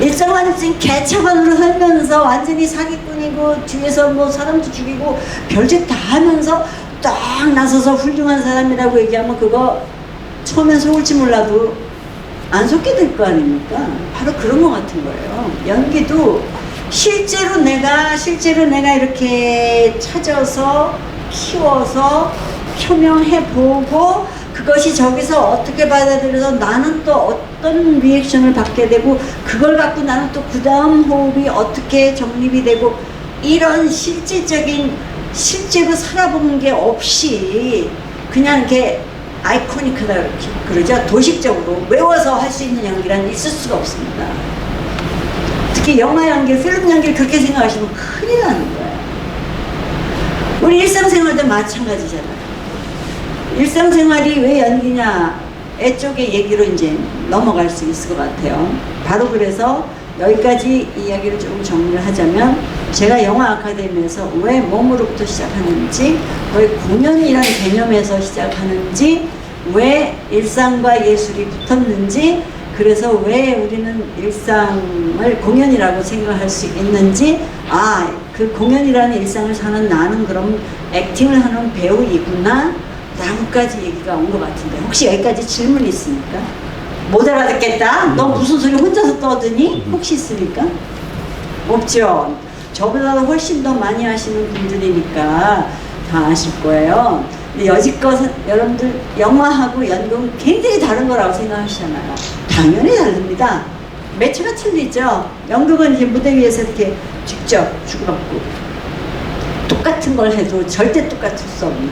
일상화는 지금 개차반으로 살면서 완전히 사기꾼이고 뒤에서 뭐 사람도 죽이고 별짓 다 하면서 딱 나서서 훌륭한 사람이라고 얘기하면 그거 처음엔 속을지 몰라도 안 속게 될 거 아닙니까? 바로 그런 것 같은 거예요. 연기도 실제로 내가 이렇게 찾아서 키워서 표명해보고 그것이 저기서 어떻게 받아들여서 나는 또 어떤 리액션을 받게 되고 그걸 갖고 나는 또 그 다음 호흡이 어떻게 정립이 되고 이런 실제로 살아본 게 없이 그냥 이렇게 아이코닉하다 그러죠. 도식적으로 외워서 할 수 있는 연기란 있을 수가 없습니다. 특히 영화 연기, 필름 연기를 그렇게 생각하시면 큰일 나는 거예요. 우리 일상생활도 마찬가지잖아요. 일상생활이 왜 연기냐 쪽의 얘기로 이제 넘어갈 수 있을 것 같아요. 바로 그래서 여기까지 이야기를 조금 정리를 하자면 제가 영화 아카데미에서 왜 몸으로부터 시작하는지, 왜 공연이라는 개념에서 시작하는지, 왜 일상과 예술이 붙었는지, 그래서 왜 우리는 일상을 공연이라고 생각할 수 있는지, 그 공연이라는 일상을 사는 나는 그럼 액팅을 하는 배우이구나 라고까지 얘기가 온 것 같은데 혹시 여기까지 질문 있습니까? 못 알아듣겠다? 너 무슨 소리 혼자서 떠드니? 혹시 있습니까? 없죠? 저보다도 훨씬 더 많이 하시는 분들이니까 다 아실 거예요. 근데 여지껏 여러분들 영화하고 연극은 굉장히 다른 거라고 생각하시잖아요. 당연히 다릅니다. 매체가 틀리죠. 연극은 이제 무대 위에서 이렇게 직접 주고받고 똑같은 걸 해도 절대 똑같을 수 없는.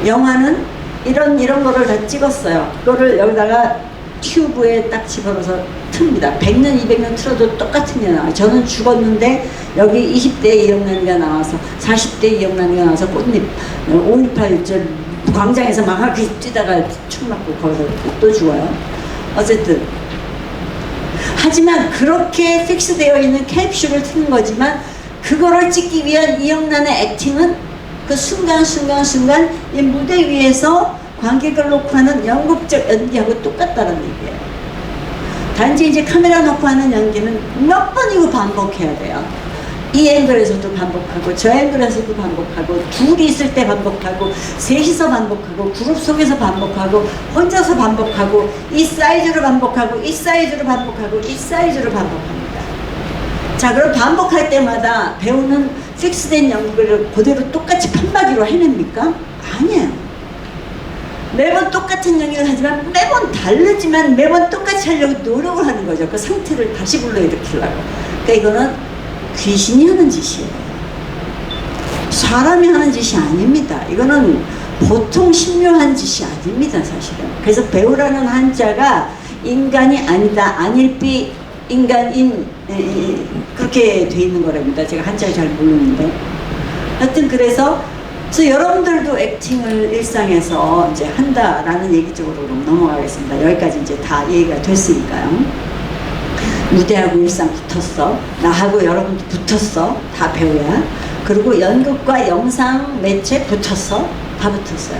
영화는 이런 거를 다 찍었어요. 그거를 여기다가 튜브에 딱 집어넣어서 틉니다. 100년, 200년 틀어도 똑같은 게 나와요. 저는 죽었는데 여기 20대 이영란이가 나와서 40대 이영란이가 나와서 꽃잎 5.18 광장에서 막 이렇게 뛰다가 총 맞고 거기서 또 죽어요. 어쨌든 하지만 그렇게 픽스되어 있는 캡슐을 트는 거지만 그거를 찍기 위한 이영란의 액팅은 그 순간 이 무대 위에서 관객을 놓고 하는 연극적 연기하고 똑같다는 얘기예요. 단지 이제 카메라 놓고 하는 연기는 몇 번이고 반복해야 돼요. 이 앵글에서도 반복하고 저 앵글에서도 반복하고 둘이 있을 때 반복하고 셋이서 반복하고 그룹 속에서 반복하고 혼자서 반복하고 이 사이즈로 반복하고 이 사이즈로 반복하고 이 사이즈로 반복합니다. 자, 그럼 반복할 때마다 배우는 픽스된 연극을 그대로 똑같이 판박이로 해냅니까? 아니에요. 매번 똑같은 연기를 하지만 매번 다르지만 매번 똑같이 하려고 노력을 하는 거죠. 그 상태를 다시 불러일으키려고. 그러니까 이거는 귀신이 하는 짓이에요. 사람이 하는 짓이 아닙니다. 이거는 보통 신묘한 짓이 아닙니다, 사실은. 그래서 배우라는 한자가 인간이 아니다, 아닐비 인간인 그렇게 돼 있는 거랍니다. 제가 한자를 잘 모르는데 하여튼 그래서 여러분들도 액팅을 일상에서 이제 한다라는 얘기 쪽으로 그럼 넘어가겠습니다. 여기까지 이제 다 얘기가 됐으니까요. 무대하고 일상 붙었어. 나하고 여러분도 붙었어. 다 배우야. 그리고 연극과 영상 매체 붙었어. 다 붙었어요.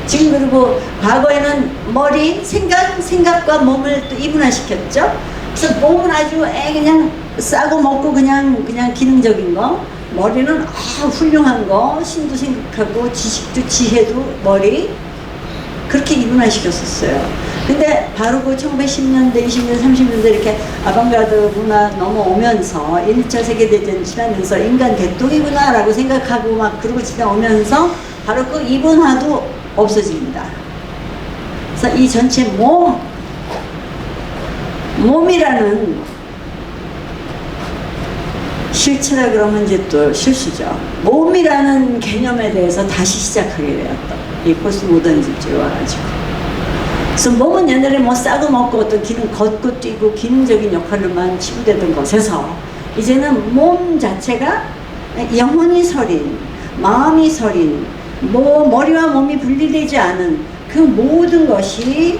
지금 그리고 과거에는 머리, 생각과 몸을 또 이분화시켰죠. 그래서 몸은 아주 그냥 싸고 먹고 그냥 기능적인 거, 머리는 훌륭한 거, 신도 생각하고 지식도 지혜도 머리 그렇게 이분화시켰었어요. 근데 바로 그 1910년대, 20년대, 30년대 이렇게 아방가르드 문화 넘어오면서 1차 세계대전 지나면서 인간 개똥이구나 라고 생각하고 막 그러고 지나오면서 바로 그 이분화도 없어집니다. 그래서 이 전체 몸이라는 실체라 그러면 이제 또 실수죠. 몸이라는 개념에 대해서 다시 시작하게 되었다. 이 포스트 모더니즘에 와가지고. 그래서 몸은 옛날에 뭐 싸고 먹고 어떤 기능 걷고 뛰고 기능적인 역할로만 치부되던 것에서 이제는 몸 자체가 영혼이 서린, 마음이 서린, 머리와 몸이 분리되지 않은 그 모든 것이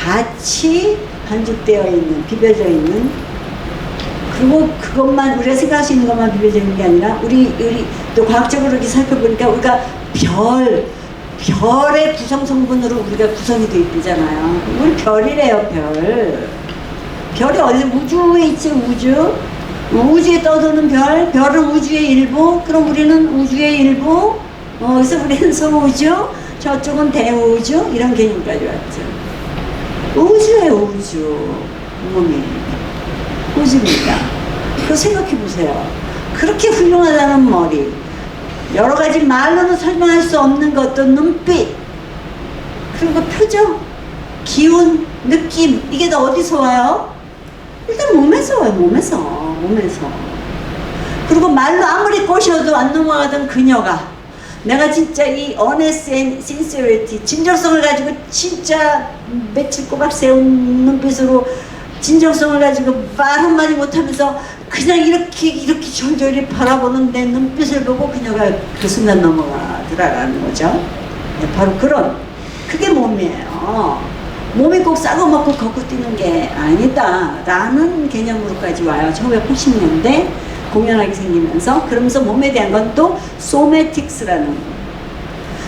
같이 반죽되어 있는, 비벼져 있는, 그리고 그것만 우리가 생각할 수 있는 것만 비벼져 있는 게 아니라 우리 또 과학적으로 이렇게 살펴보니까 우리가 별의 구성 성분으로 우리가 구성이 되어 있잖아요. 우리 별이래요, 별. 별이 어디 우주에 있지, 우주. 우주에 떠도는 별, 별은 우주의 일부. 그럼 우리는 우주의 일부. 그래서 우리는 소우주, 저쪽은 대우주, 이런 개념까지 왔죠. 우주의 우주, 몸이 우주입니다. 그거 생각해 보세요. 그렇게 훌륭하다는 머리, 여러 가지 말로는 설명할 수 없는 것도 눈빛, 그리고 표정, 기운, 느낌, 이게 다 어디서 와요? 일단 몸에서 와요. 몸에서. 그리고 말로 아무리 꼬셔도 안 넘어가던 그녀가, 내가 진짜 이 honest and sincerity, 진정성을 가지고 진짜 며칠 꼬박 세운 눈빛으로 진정성을 가지고 말 한마디 못하면서 그냥 이렇게 절절히 바라보는 내 눈빛을 보고 그녀가 그 순간 넘어가더라라는 거죠. 네, 바로 그게 몸이에요. 몸이 꼭 싸고 먹고 걷고 뛰는 게 아니다 라는 개념으로까지 와요. 1980년대 공연하게 생기면서. 그러면서 몸에 대한 건 또 소매틱스라는,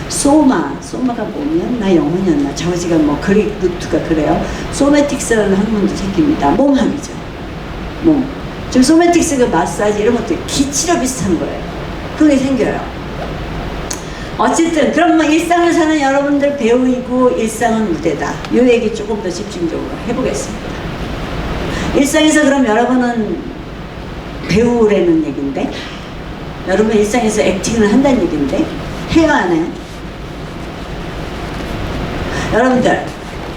소마가 몸이었나 영혼이었나, 저지가 뭐 그릭 루트가 그래요. 소매틱스라는 학문도 생깁니다. 몸학이죠. 몸. 지금 소매틱스가 마사지 이런 것도 기치료 비슷한 거예요. 그게 생겨요. 어쨌든 그럼 뭐 일상을 사는 여러분들 배우이고 일상은 무대다. 이 얘기 조금 더 집중적으로 해보겠습니다. 일상에서 그럼 여러분은 배우라는 얘기인데, 여러분 일상에서 액팅을 한다는 얘기인데 해요 안 해요? 여러분들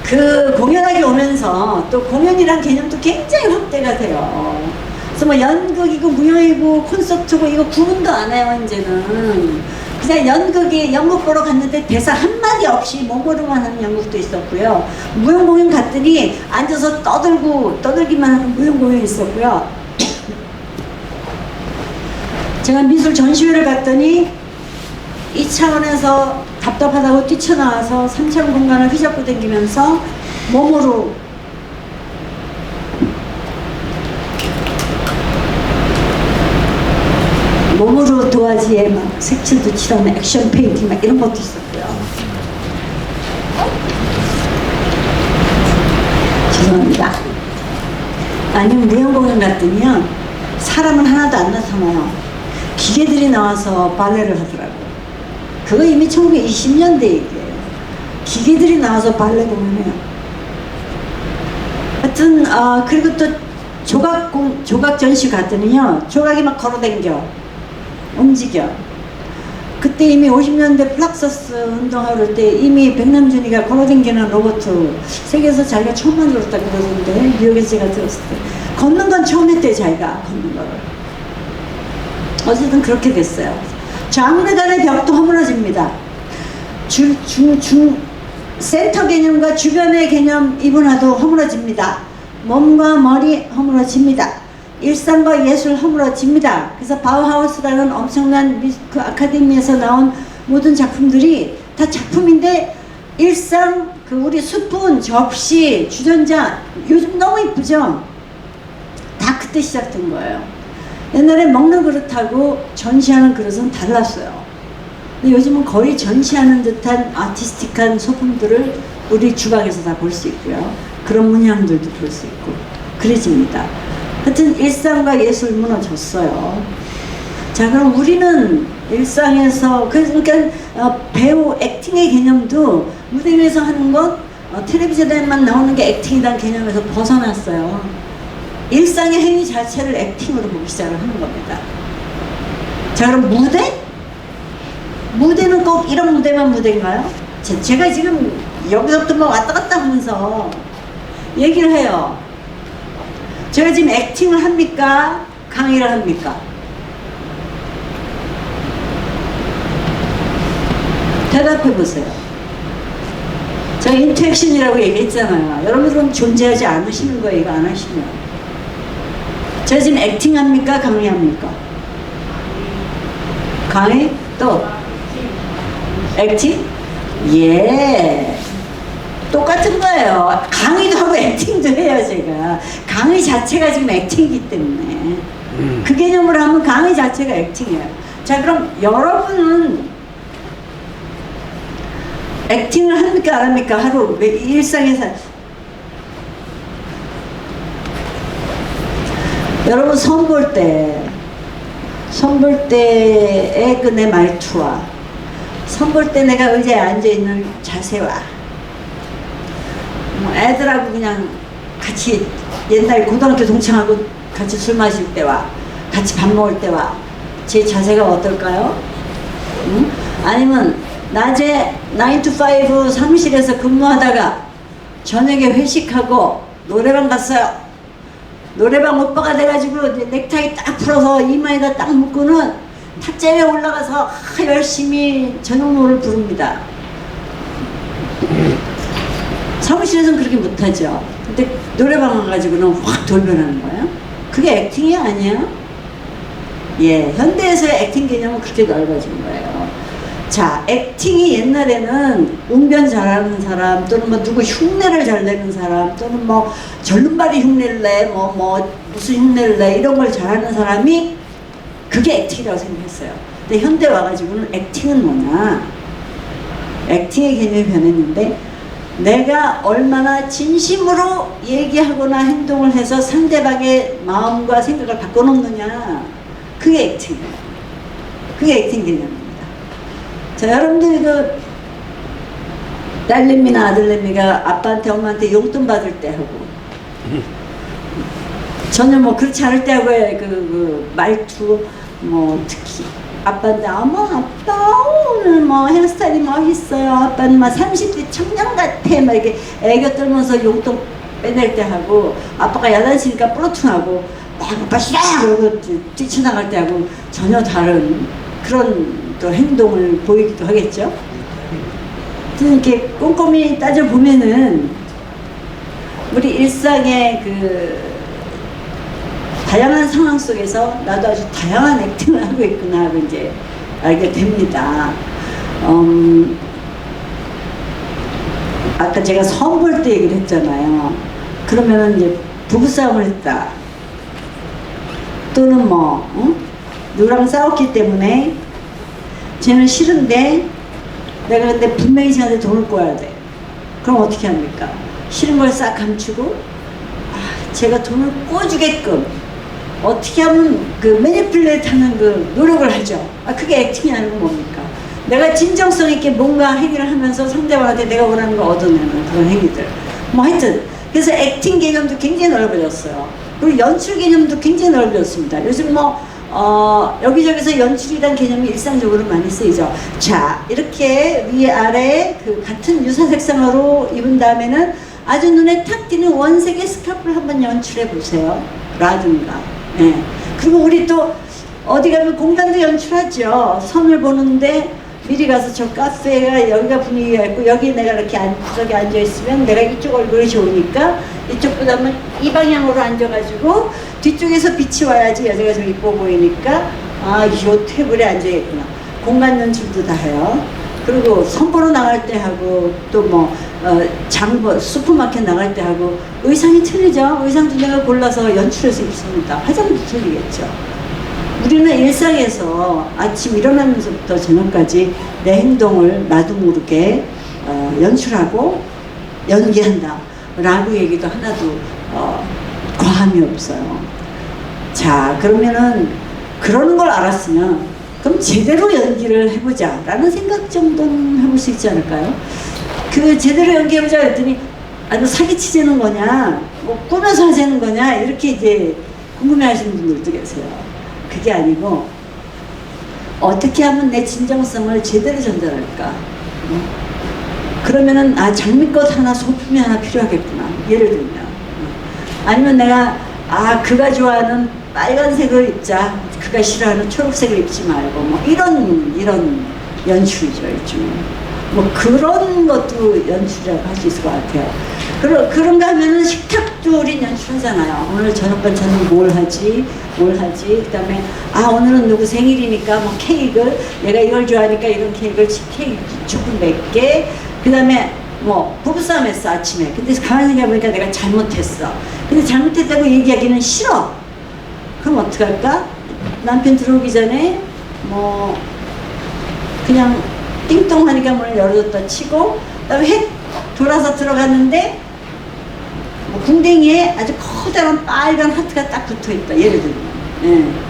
그 공연하게 오면서 또 공연이란 개념도 굉장히 확대가 돼요. 그래서 뭐 연극이고 무용이고 콘서트고 이거 구분도 안 해요. 이제는 그냥 연극 보러 갔는데 대사 한마디 없이 몸으로만 하는 연극도 있었고요. 무용 공연 갔더니 앉아서 떠들기만 하는 무용 공연이 있었고요. 제가 미술 전시회를 갔더니 이 차원에서 답답하다고 뛰쳐나와서 3차원 공간을 휘젓고 다니면서 몸으로 도화지에 막 색칠도 칠하는 액션 페인팅 막 이런 것도 있었고요. 죄송합니다. 아니면 무용 공연 갔더니요, 사람은 하나도 안 나타나요. 기계들이 나와서 발레를 하더라고요. 그거 이미 1920년대 얘기예요. 기계들이 나와서 발레 공연해요. 하여튼 그리고 또 조각 전시 갔더니요, 조각이 막 걸어댕겨 움직여. 그때 이미 50년대 플락서스 운동하고 그럴 때 이미 백남준이가 걸어댕기는 로봇 세계에서 자기가 처음 만들었다고 그러던데, 뉴욕에서 제가 들었을 때 걷는 건 처음 했대요. 자기가 걷는 거를. 어쨌든 그렇게 됐어요. 장르 간의 벽도 허물어집니다. 센터 개념과 주변의 개념 이분화도 허물어집니다. 몸과 머리 허물어집니다. 일상과 예술 허물어집니다. 그래서 바우하우스라는 엄청난 그 아카데미에서 나온 모든 작품들이 다 작품인데, 일상, 그 우리 스푼, 접시, 주전자 요즘 너무 이쁘죠? 다 그때 시작된 거예요. 옛날에 먹는 그릇하고 전시하는 그릇은 달랐어요. 근데 요즘은 거의 전시하는 듯한 아티스틱한 소품들을 우리 주방에서 다 볼 수 있고요. 그런 문양들도 볼 수 있고 그래집니다. 하여튼 일상과 예술 무너졌어요. 자, 그럼 우리는 일상에서 그러니까 배우 액팅의 개념도 무대 위에서 하는 것, 텔레비전에만 나오는 게 액팅이라는 개념에서 벗어났어요. 일상의 행위 자체를 액팅으로 보기 시작을 하는 겁니다. 자, 그럼 무대? 무대는 꼭 이런 무대만 무대인가요? 제가 지금 여기서부터 막 왔다 갔다 하면서 얘기를 해요. 제가 지금 액팅을 합니까? 강의를 합니까? 대답해 보세요. 제가 인터액션이라고 얘기했잖아요. 여러분들은 존재하지 않으시는 거예요. 이거 안 하시면. 제가 지금 액팅합니까? 강의합니까? 강의? 또? 액팅? 예. 똑같은 거예요. 강의도 하고 액팅도 해요, 제가. 강의 자체가 지금 액팅이기 때문에. 그 개념으로 하면 강의 자체가 액팅이에요. 자, 그럼 여러분은 액팅을 합니까 안 합니까? 하루 일상에서. 여러분 선볼 때의 그 내 말투와 선볼 때 내가 의자에 앉아있는 자세와 뭐 애들하고 그냥 같이 옛날 고등학교 동창하고 같이 술 마실 때와 같이 밥 먹을 때와 제 자세가 어떨까요? 응? 아니면 낮에 9 to 5 사무실에서 근무하다가 저녁에 회식하고 노래방 갔어요. 노래방 오빠가 돼가지고 넥타이 딱 풀어서 이마에다 딱 묶고는 탑재에 올라가서 열심히 저녁 노래를 부릅니다. 사무실에서는 그렇게 못하죠. 근데 노래방 가가지고는 확 돌변하는 거예요. 그게 액팅이 아니에요? 예, 현대에서의 액팅 개념은 그렇게 넓어진 거예요. 자, 액팅이 옛날에는 웅변 잘하는 사람 또는 뭐 누구 흉내를 잘 내는 사람 또는 뭐 절름발이 흉내를 내 뭐 무슨 흉내를 내 이런 걸 잘하는 사람이 그게 액팅이라고 생각했어요. 근데 현대 와가지고는 액팅은 뭐냐, 액팅의 개념이 변했는데 내가 얼마나 진심으로 얘기하거나 행동을 해서 상대방의 마음과 생각을 바꿔놓느냐, 그게 액팅이에요. 그게 액팅 개념입니다. 자, 여러분들 그 딸내미나 아들내미가 아빠한테 엄마한테 용돈 받을 때 하고 전혀 뭐 그렇지 않을 때 하고의 그 말투, 뭐 특히 아빠한테 어머 아빠 오늘 뭐 헤어스타일이 멋있어요, 아빠는 막 30대 청년 같아 막 이렇게 애교 떨면서 용돈 빼낼 때 하고, 아빠가 야단치니까 뿌러퉁하고 막 아빠 싫어 그러고 뛰쳐나갈 때 하고 전혀 다른 그런 또 행동을 보이기도 하겠죠. 이렇게 꼼꼼히 따져보면은 우리 일상의 그 다양한 상황 속에서 나도 아주 다양한 액팅을 하고 있구나 하고 이제 알게 됩니다. 아까 제가 선볼 때 얘기를 했잖아요. 그러면은 이제 부부싸움을 했다 또는 뭐 누구랑 싸웠기 때문에 쟤는 싫은데 내가 근데 분명히 쟤한테 돈을 꿔야 돼. 그럼 어떻게 합니까? 싫은 걸 싹 감추고 제가 돈을 꿔주게끔 어떻게 하면 그 매니플레이트 하는 그 노력을 하죠. 그게 액팅이 아니고 뭡니까? 내가 진정성 있게 뭔가 행위를 하면서 상대방한테 내가 원하는 걸 얻어내는 그런 행위들. 뭐 하여튼 그래서 액팅 개념도 굉장히 넓어졌어요. 그리고 연출 개념도 굉장히 넓어졌습니다. 요즘 뭐 여기저기서 연출이란 개념이 일상적으로 많이 쓰이죠. 자, 이렇게 위아래 그 같은 유사 색상으로 입은 다음에는 아주 눈에 탁 띄는 원색의 스카프를 한번 연출해 보세요. 라든가. 예. 그리고 우리 또 어디 가면 공간도 연출하죠. 선을 보는데 미리 가서 저 카페가 여기가 분위기가 있고 여기 내가 이렇게 구석에 앉아있으면 내가 이쪽 얼굴이 좋으니까 이쪽보다는 이 방향으로 앉아가지고 뒤쪽에서 빛이 와야지 여자가 좀 이뻐 보이니까 이 테이블에 앉아있구나. 공간 연출도 다 해요. 그리고 선보러 나갈 때 하고 또 뭐 슈퍼마켓 나갈 때 하고 의상이 틀리죠. 의상도 내가 골라서 연출해서 입습니다. 화장도 틀리겠죠. 우리는 일상에서 아침 일어나면서부터 저녁까지 내 행동을 나도 모르게 연출하고 연기한다 라고 얘기도 하나도 과함이 없어요. 자, 그러면은 그러는 걸 알았으면 그럼 제대로 연기를 해보자 라는 생각 정도는 해볼 수 있지 않을까요? 그 제대로 연기해보자 했더니 너 사기치자는 거냐 뭐 꾸며서 하자는 거냐 이렇게 이제 궁금해하시는 분들도 계세요. 그게 아니고 어떻게 하면 내 진정성을 제대로 전달할까? 그러면은 장미꽃 하나, 소품이 하나 필요하겠구나. 예를 들면 아니면 내가 그가 좋아하는 빨간색을 입자, 그가 싫어하는 초록색을 입지 말고 뭐 이런 연출이죠. 일종의 뭐 그런 것도 연출이라고 할 수 있을 것 같아요. 그런가 하면은 식탁도 우린 연출하잖아요. 오늘 저녁 반찬은 뭘 하지? 그 다음에 오늘은 누구 생일이니까 뭐 케이크를 내가 이걸 좋아하니까 이런 케이크 조금 몇 개. 그 다음에 뭐 부부싸움 했어 아침에. 근데 가만히 생각해보니까 내가 잘못했어. 근데 잘못했다고 얘기하기는 싫어. 그럼 어떡할까? 남편 들어오기 전에 뭐 그냥 띵동 하니까 문을 열어줬다 치고, 그다음에 획 돌아서 들어갔는데 뭐 궁뎅이에 아주 커다란 빨간 하트가 딱 붙어있다, 예를 들면. 예.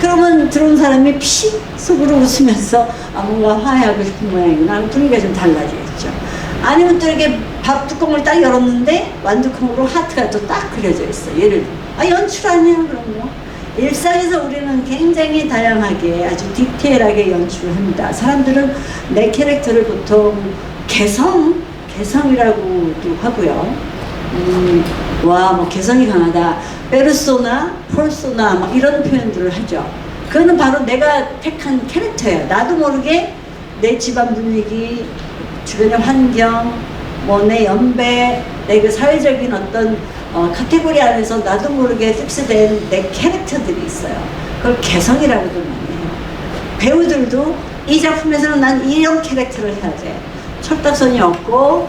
그러면 들어온 사람이 피 속으로 웃으면서 아, 뭔가 화해하고 싶은 모양이구나. 분위기가 좀 달라지겠죠. 아니면 또 이렇게 밥 뚜껑을 딱 열었는데 완두콩으로 하트가 또 딱 그려져 있어, 예를 들면. 아, 연출 아니야, 그럼요. 일상에서 우리는 굉장히 다양하게 아주 디테일하게 연출을 합니다. 사람들은 내 캐릭터를 보통 개성이라고도 하고요. 와, 뭐 개성이 강하다, 페르소나, 폴소나 막 이런 표현들을 하죠. 그거는 바로 내가 택한 캐릭터예요. 나도 모르게 내 집안 분위기, 주변의 환경, 뭐 내 연배, 내 그 사회적인 어떤 카테고리 안에서 나도 모르게 픽스된 내 캐릭터들이 있어요. 그걸 개성이라고도 많이 해요. 배우들도 이 작품에서는 난 이런 캐릭터를 해야 돼. 철딱선이 없고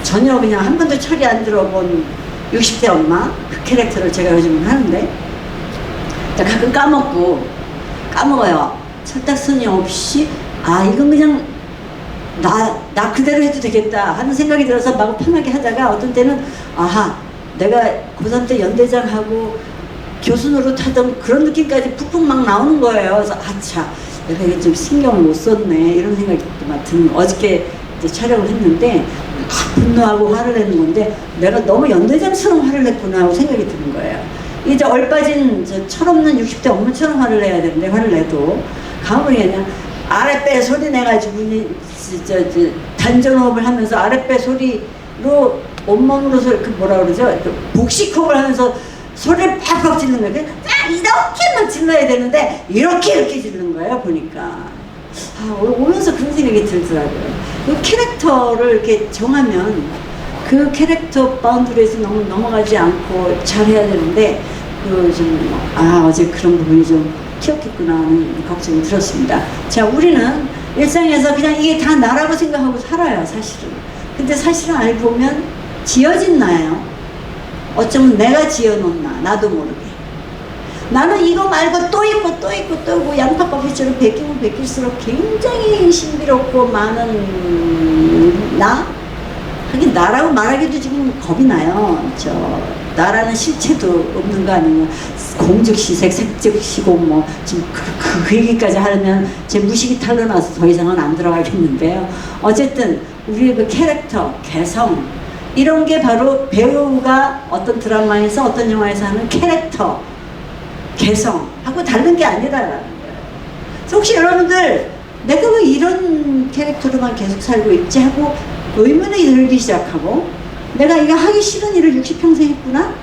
전혀 그냥 한 번도 철이 안 들어본 60대 엄마, 그 캐릭터를 제가 요즘은 하는데 가끔 까먹어요. 철딱선이 없이 아, 이건 그냥 나 그대로 해도 되겠다 하는 생각이 들어서 마음 편하게 하다가 어떤 때는 아하, 내가 고3 때 연대장하고 교수 노릇하던 그런 느낌까지 푹푹 막 나오는 거예요. 그래서 아차, 내가 이게 좀 신경을 못 썼네 이런 생각이 막 드는, 어저께 이제 촬영을 했는데 막 분노하고 화를 내는 건데 내가 너무 연대장처럼 화를 냈구나 하고 생각이 드는 거예요. 이제 얼빠진 철없는 60대 엄마처럼 화를 내야 되는데 화를 내도 가만히 그냥 아랫배 소리 내가지고 단전호흡을 하면서 아랫배 소리로 온몸으로 그 뭐라 그러죠? 복식호흡을 하면서 소리를 팍팍 지르는 거예요. 딱 이렇게만 질러야 되는데 이렇게 지르는 거예요. 보니까 아, 오면서 그런 생각이 들더라고요. 그 캐릭터를 이렇게 정하면 그 캐릭터 바운드리에서 너무 넘어가지 않고 잘해야 되는데 어제 그런 부분이 좀 튀었겠구나 하는 걱정이 들었습니다. 자, 우리는 일상에서 그냥 이게 다 나라고 생각하고 살아요, 사실은. 근데 사실은 알고 보면 지어진 나예요. 어쩌면 내가 지어놓은 나도 모르게. 나는 이거 말고 또 있고 양파커피처럼 베끼면 베낄수록 굉장히 신비롭고 많은 하긴 나라고 말하기도 지금 겁이 나요. 나라는 실체도 없는 거 아니면 공즉시색, 색즉시고 뭐 지금 그 얘기까지 하려면 제 무식이 탄로나서 더 이상은 안 들어가겠는데요. 어쨌든 우리의 그 캐릭터, 개성 이런 게 바로 배우가 어떤 드라마에서 어떤 영화에서 하는 캐릭터, 개성하고 다른 게 아니라는 거예요. 그래서 혹시 여러분들 내가 왜 이런 캐릭터로만 계속 살고 있지 하고 의문이 들기 시작하고 내가 이거 하기 싫은 일을 60평생 했구나?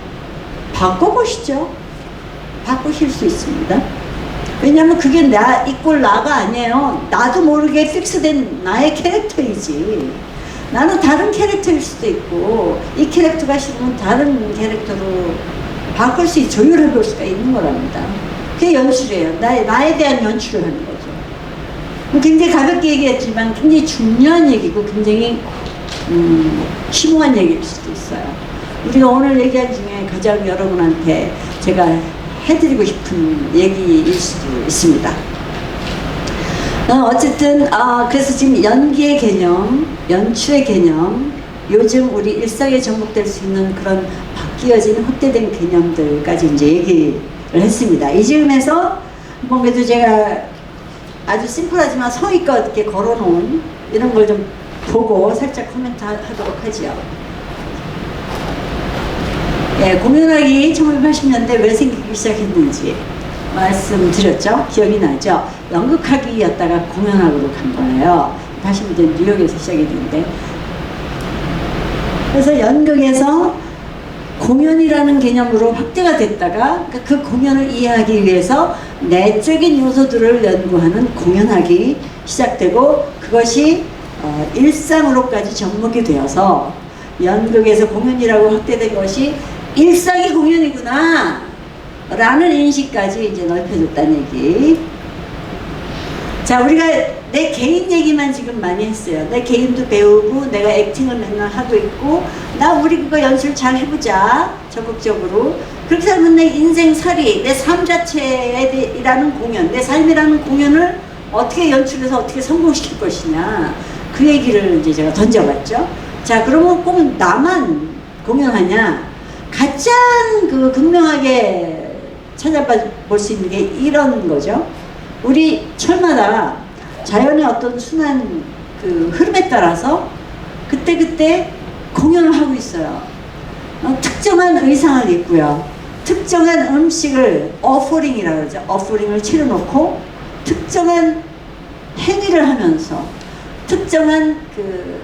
바꿔보시죠. 바꾸실 수 있습니다. 왜냐하면 그게 나가 아니에요. 나도 모르게 픽스된 나의 캐릭터이지. 나는 다른 캐릭터일 수도 있고 이 캐릭터가 싫으면 다른 캐릭터로 바꿀 수 있고 조율해 볼 수가 있는 거랍니다. 그게 연출이에요. 나에 대한 연출을 하는 거죠. 굉장히 가볍게 얘기했지만 굉장히 중요한 얘기고 굉장히 심오한 얘기일 수도 있어요. 우리가 오늘 얘기한 중에 가장 여러분한테 제가 해드리고 싶은 얘기일 수도 있습니다. 어쨌든 그래서 지금 연기의 개념, 연출의 개념, 요즘 우리 일상에 접목될 수 있는 그런 바뀌어진 확대된 개념들까지 이제 얘기를 했습니다. 이 즈음에서 뭐 그래도 제가 아주 심플하지만 성의껏 이렇게 걸어놓은 이런 걸 좀 보고 살짝 코멘트 하도록 하지요. 예, 공연하기 1980년대 왜 생기기 시작했는지 말씀드렸죠? 기억이 나죠? 연극하기였다가 공연학으로 간 거예요. 80년대 뉴욕에서 시작이 됐는데, 그래서 연극에서 공연이라는 개념으로 확대가 됐다가 그 공연을 이해하기 위해서 내적인 요소들을 연구하는 공연학이 시작되고 그것이 일상으로까지 접목이 되어서 연극에서 공연이라고 확대된 것이 일상이 공연이구나 라는 인식까지 이제 넓혀졌다는 얘기. 자, 우리가 내 개인 얘기만 지금 많이 했어요. 내 개인도 배우고 내가 액팅을 맨날 하고 있고 우리 그거 연출 잘 해보자 적극적으로 그렇게 살면 내 인생살이 내 삶 자체라는 공연, 내 삶이라는 공연을 어떻게 연출해서 어떻게 성공시킬 것이냐 그 얘기를 이제 제가 던져봤죠. 자, 그러면 꼭 나만 공연하냐? 가장 그 극명하게 찾아볼 수 있는 게 이런 거죠. 우리 철마다 자연의 어떤 순환 그 흐름에 따라서 그때그때 공연을 하고 있어요. 특정한 의상을 입고요. 특정한 음식을 어퍼링이라고 그러죠. 어퍼링을 차려놓고 특정한 행위를 하면서 특정한 그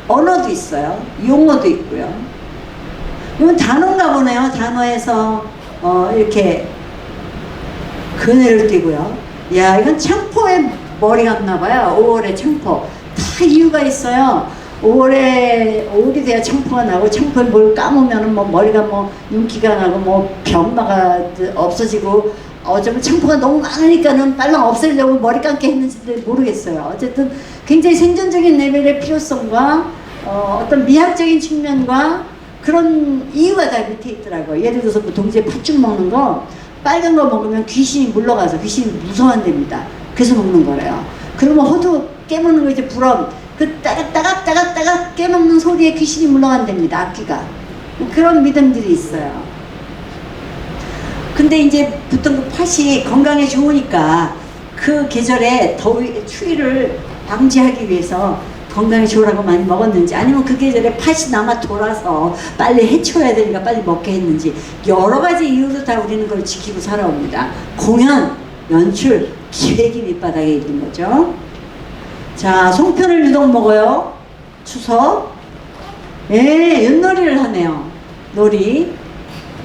언어도 있어요. 용어도 있고요. 이건 단어인가 보네요. 단어에서 이렇게 그네를 띄고요. 야, 이건 창포에 머리 감나 봐요. 5월에 창포. 다 이유가 있어요. 5월이 돼야 창포가 나고, 창포에 뭘 감으면은 뭐 머리가 뭐 윤기가 나고 뭐 병마가 없어지고, 어쩌면 창포가 너무 많으니까는 빨리 없애려고 머리 감게 했는지도 모르겠어요. 어쨌든 굉장히 생존적인 레벨의 필요성과 어떤 미학적인 측면과 그런 이유가 다 밑에 있더라고요. 예를 들어서 뭐 동시에 팥죽 먹는 거, 빨간 거 먹으면 귀신이 물러가서 귀신이 무서워한답니다. 그래서 먹는 거래요. 그러면 호두 깨먹는 거 이제 부럼, 그 따각따각 깨먹는 소리에 귀신이 물러간답니다. 악귀가. 그런 믿음들이 있어요. 근데 이제 보통 그 팥이 건강에 좋으니까 그 계절에 추위를 방지하기 위해서 건강에 좋으라고 많이 먹었는지, 아니면 그 계절에 팥이 남아 돌아서 빨리 해쳐야 되니까 빨리 먹게 했는지, 여러 가지 이유로 다 우리는 그걸 지키고 살아옵니다. 공연, 연출, 기획이 밑바닥에 있는 거죠. 자, 송편을 유독 먹어요. 추석. 예, 윷놀이를 하네요. 놀이.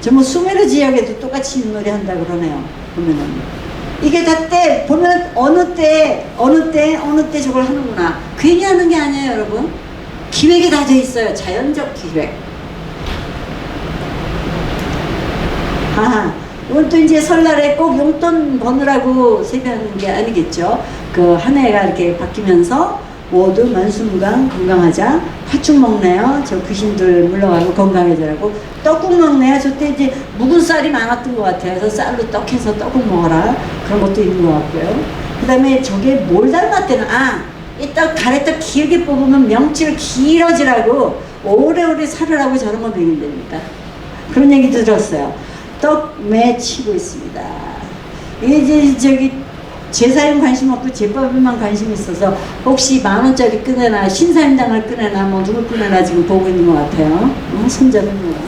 저 뭐 수메르 지역에도 똑같이 윷놀이 한다 그러네요. 보면은 이게 다 때 보면 어느 때 저걸 하는구나. 괜히 하는 게 아니에요, 여러분. 기획이 다 돼 있어요. 자연적 기획. 이건 또 이제 설날에 꼭 용돈 버느라고 세배하는 게 아니겠죠. 그 한 해가 이렇게 바뀌면서 모두 만수무강 건강하자. 팥죽 먹네요. 저 귀신들 물러가고 건강해지라고. 떡국 먹네요. 저때 이제 묵은 쌀이 많았던 것 같아요. 그래서 쌀로 떡해서 떡국 먹어라. 그런 것도 있는 것 같고요. 그 다음에 저게 뭘 닮았대나. 이 떡, 가래떡 길게 뽑으면 명치를 길어지라고 오래오래 살으라고 저런 거 먹인답니다. 그런 얘기 들었어요. 떡매 치고 있습니다. 이게 이제 저기 제사에는 관심 없고 제법에만 관심 있어서 혹시 10,000원짜리 꺼내나 신사임당을 꺼내나 뭐 누굴 꺼내나 지금 보고 있는 것 같아요. 손잡은 거.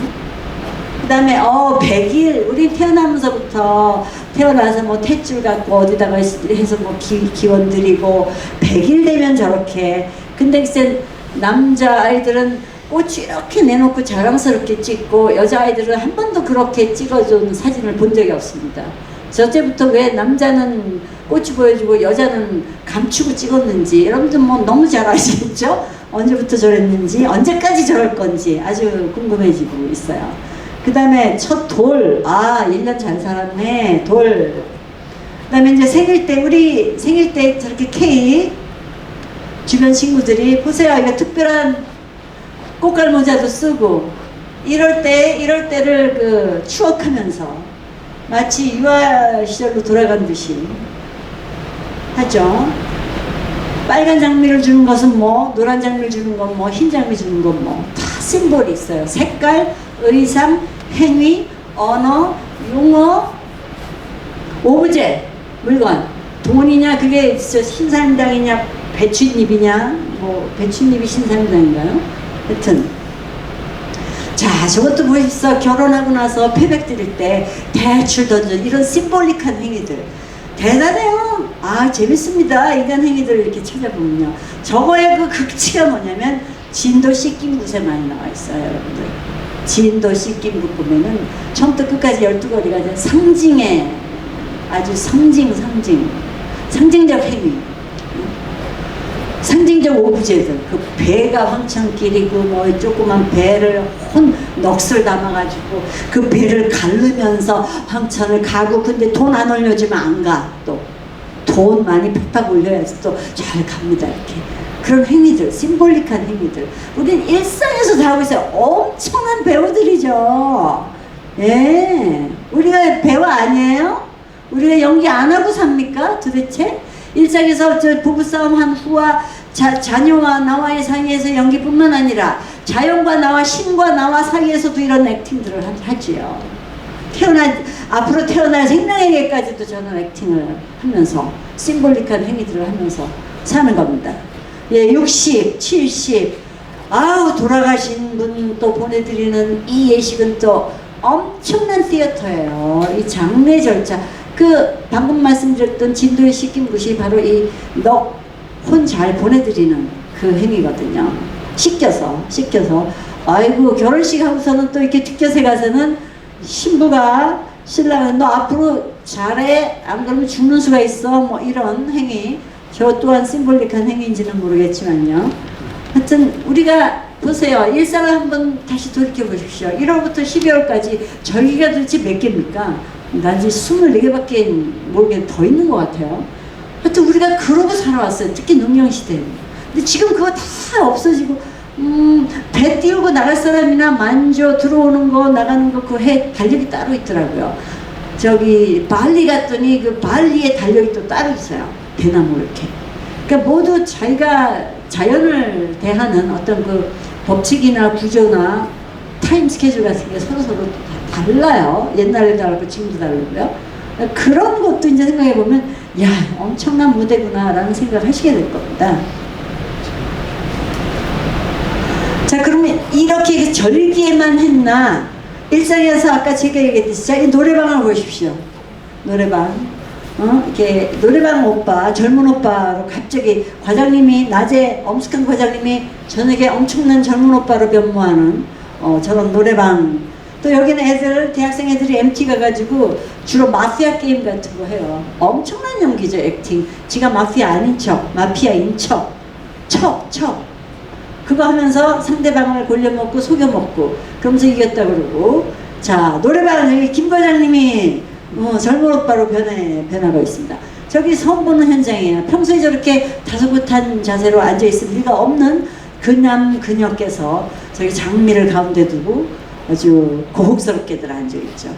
그 다음에 100일 우리 태어나면서부터 태어나서 뭐 탯줄 갖고 어디다가 해서 뭐 기원 드리고 100일 되면 저렇게. 근데 글쎄 남자아이들은 꽃이 이렇게 내놓고 자랑스럽게 찍고 여자아이들은 한 번도 그렇게 찍어준 사진을 본 적이 없습니다. 저때부터 왜 남자는 꽃이 보여주고 여자는 감추고 찍었는지 여러분들 뭐 너무 잘 아시겠죠? 언제부터 저랬는지 언제까지 저럴 건지 아주 궁금해지고 있어요. 그 다음에 첫 돌, 1년 잘 살았네. 돌. 그 다음에 이제 생일 때, 우리 생일 때 저렇게 케이크 주변 친구들이 보세요. 이거 특별한 꽃갈 모자도 쓰고 이럴 때를 그 추억하면서 마치 유아 시절로 돌아간 듯이 하죠. 빨간 장미를 주는 것은 뭐, 노란 장미를 주는 건 뭐, 흰 장미 주는 건 뭐, 다 심볼이 있어요. 색깔, 의상, 행위, 언어, 용어, 오브제, 물건. 돈이냐, 그게 신사임당이냐, 배춧잎이냐, 뭐, 배춧잎이 신사임당인가요? 하여튼. 자, 저것도 보셨어. 결혼하고 나서 패백 드릴 때 대출 던져 이런 심볼릭한 행위들 대단해요. 재밌습니다. 이런 행위들을 이렇게 찾아보면요. 저거의 그 극치가 뭐냐면 진도 씻김 굿에 많이 나와 있어요, 여러분들. 진도 씻김 굿 보면은 처음부터 끝까지 12거리가 상징의 아주 상징적 행위. 상징적 오브제들, 그 배가 황천길이고 뭐 조그만 배를 넋을 담아가지고 그 배를 가르면서 황천을 가고, 근데 돈 안 올려주면 안 가. 또 돈 많이 팍팍 올려야지 또 잘 갑니다. 이렇게 그런 행위들, 심볼릭한 행위들 우린 일상에서 다 하고 있어요. 엄청난 배우들이죠. 예, 우리가 배우 아니에요? 우리가 연기 안 하고 삽니까? 도대체 일상에서 저 부부싸움한 후와 자녀와 나와의 사이에서 연기뿐만 아니라 자연과 나와 신과 나와 사이에서도 이런 액팅들을 하지요. 앞으로 태어날 생명에게까지도 저는 액팅을 하면서 심볼릭한 행위들을 하면서 사는 겁니다. 예, 60, 70, 돌아가신 분 또 보내드리는 이 예식은 또 엄청난 시어터예요. 이 장례 절차. 방금 말씀드렸던 진도에 씻긴 것이 바로 이 혼 잘 보내드리는 그 행위거든요. 씻겨서. 아이고, 결혼식 하고서는 또 이렇게 뒷곁에 가서는 신부가 신랑은 너 앞으로 잘해. 안 그러면 죽는 수가 있어. 뭐 이런 행위. 저 또한 심볼릭한 행위인지는 모르겠지만요. 하여튼 우리가 보세요. 일상을 한번 다시 돌이켜 보십시오. 1월부터 12월까지 절기가 도대체 몇 개입니까? 난 이제 24개밖에 모르겠는데 더 있는 것 같아요. 하여튼 우리가 그러고 살아왔어요. 특히 농경시대에. 근데 지금 그거 다 없어지고 배 띄우고 나갈 사람이나 만져 들어오는 거 나가는 거 그 해 달력이 따로 있더라고요. 저기 발리 갔더니 그 발리의 달력이 또 따로 있어요. 대나무 이렇게. 그러니까 모두 자기가 자연을 대하는 어떤 그 법칙이나 구조나 타임 스케줄 같은 게 서로서로 다 달라요. 옛날에도 다르고 지금도 다르고요. 그런 것도 이제 생각해 보면 야, 엄청난 무대구나 라는 생각을 하시게 될 겁니다. 자, 그러면 이렇게 절기에만 했나? 일상에서 아까 제가 얘기했듯이 자기 노래방을 보십시오. 노래방. 이렇게 노래방 오빠, 젊은 오빠로 갑자기 과장님이 낮에 엄숙한 과장님이 저녁에 엄청난 젊은 오빠로 변모하는 저런 노래방. 또 여기는 애들, 대학생 애들이 MT 가가지고 주로 마피아 게임 같은 거 해요. 엄청난 연기죠, 액팅. 지가 마피아 아닌 척, 마피아인 척, 그거 하면서 상대방을 골려먹고 속여먹고 그러면서 이겼다 그러고. 자, 노래방 여기 김 과장님이 젊은 오빠로 변하고 있습니다. 저기 처음 보는 현장이에요. 평소에 저렇게 다소곳한 자세로 앉아있을 리가 없는 그녀께서 저기 장미를 가운데 두고 아주 고혹스럽게들 앉아있죠.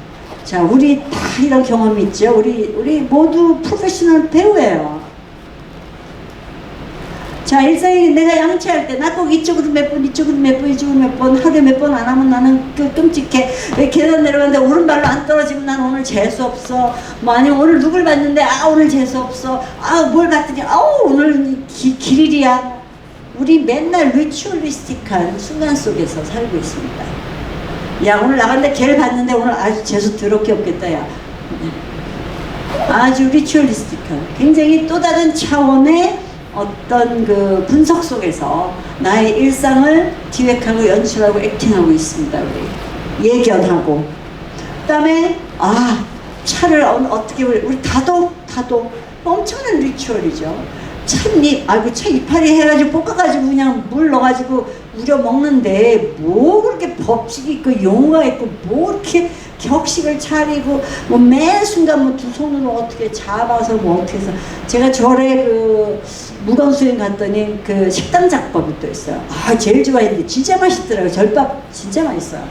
자, 우리 다 이런 경험이 있죠. 우리 모두 프로페셔널 배우예요. 자, 일상에 내가 양치할 때 나 꼭 이쪽으로 몇 번, 이쪽으로 몇 번, 하루에 몇 번 안 하면 나는 끔찍해. 계단 내려가는데 오른발로 안 떨어지면 난 오늘 재수 없어. 뭐 아니면 오늘 누굴 봤는데 오늘 재수 없어. 뭘 봤더니 오늘 길일이야. 우리 맨날 리추얼리스틱한 순간 속에서 살고 있습니다. 야, 오늘 나갔는데 걔를 봤는데 오늘 아주 재수 더럽게 없겠다. 야, 아주 리추얼리스틱한 굉장히 또 다른 차원의 어떤 그 분석 속에서 나의 일상을 기획하고 연출하고 액팅하고 있습니다. 우리 예견하고. 그 다음에 차를 어떻게 우리 다도 엄청난 리추얼이죠. 찻잎, 차 이파리 해가지고 볶아가지고 그냥 물 넣어가지고 우려 먹는데 뭐 그렇게 법칙이 있고 용어가 있고 뭐 이렇게 격식을 차리고 뭐 매 순간 뭐 두 손으로 어떻게 잡아서 뭐 어떻게 해서. 제가 절에 그 무건수행 갔더니 그 식당 작법이 또 있어요. 제일 좋아했는데 진짜 맛있더라고요. 절밥 진짜 맛있어요.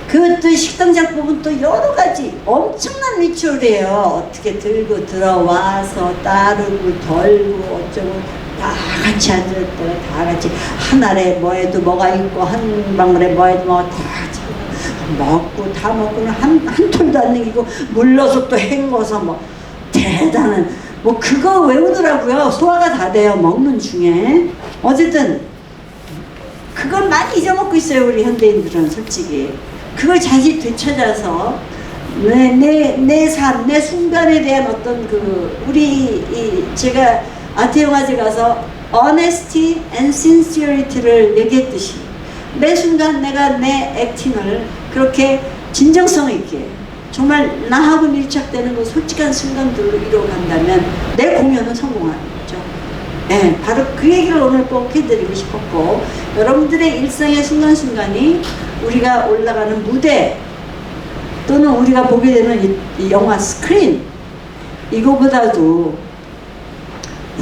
그것도 식당 작법은 또 여러 가지 엄청난 리추얼이에요. 어떻게 들고 들어와서 따르고 덜고 어쩌고 다 같이 앉을 때 다 같이 한 알에 뭐에도 뭐가 있고 한 방울에 뭐에도 뭐가 다 먹고 다 먹고는 한 톨도 안 남기고 물러서 또 헹궈서 뭐 대단한 뭐 그거 외우더라고요. 소화가 다 돼요. 먹는 중에. 어쨌든 그걸 많이 잊어먹고 있어요. 우리 현대인들은 솔직히. 그걸 다시 되찾아서 내 삶, 내 순간에 대한 어떤 제가 아트영화제 가서 honesty and sincerity를 얘기했듯이 매 순간 내가 내 액팅을 그렇게 진정성 있게 정말 나하고 밀착되는 그 솔직한 순간들로 이루어간다면 내 공연은 성공하는 거죠. 네, 바로 그 얘기를 오늘 꼭 해드리고 싶었고, 여러분들의 일상의 순간순간이 우리가 올라가는 무대 또는 우리가 보게 되는 이 영화 스크린, 이거보다도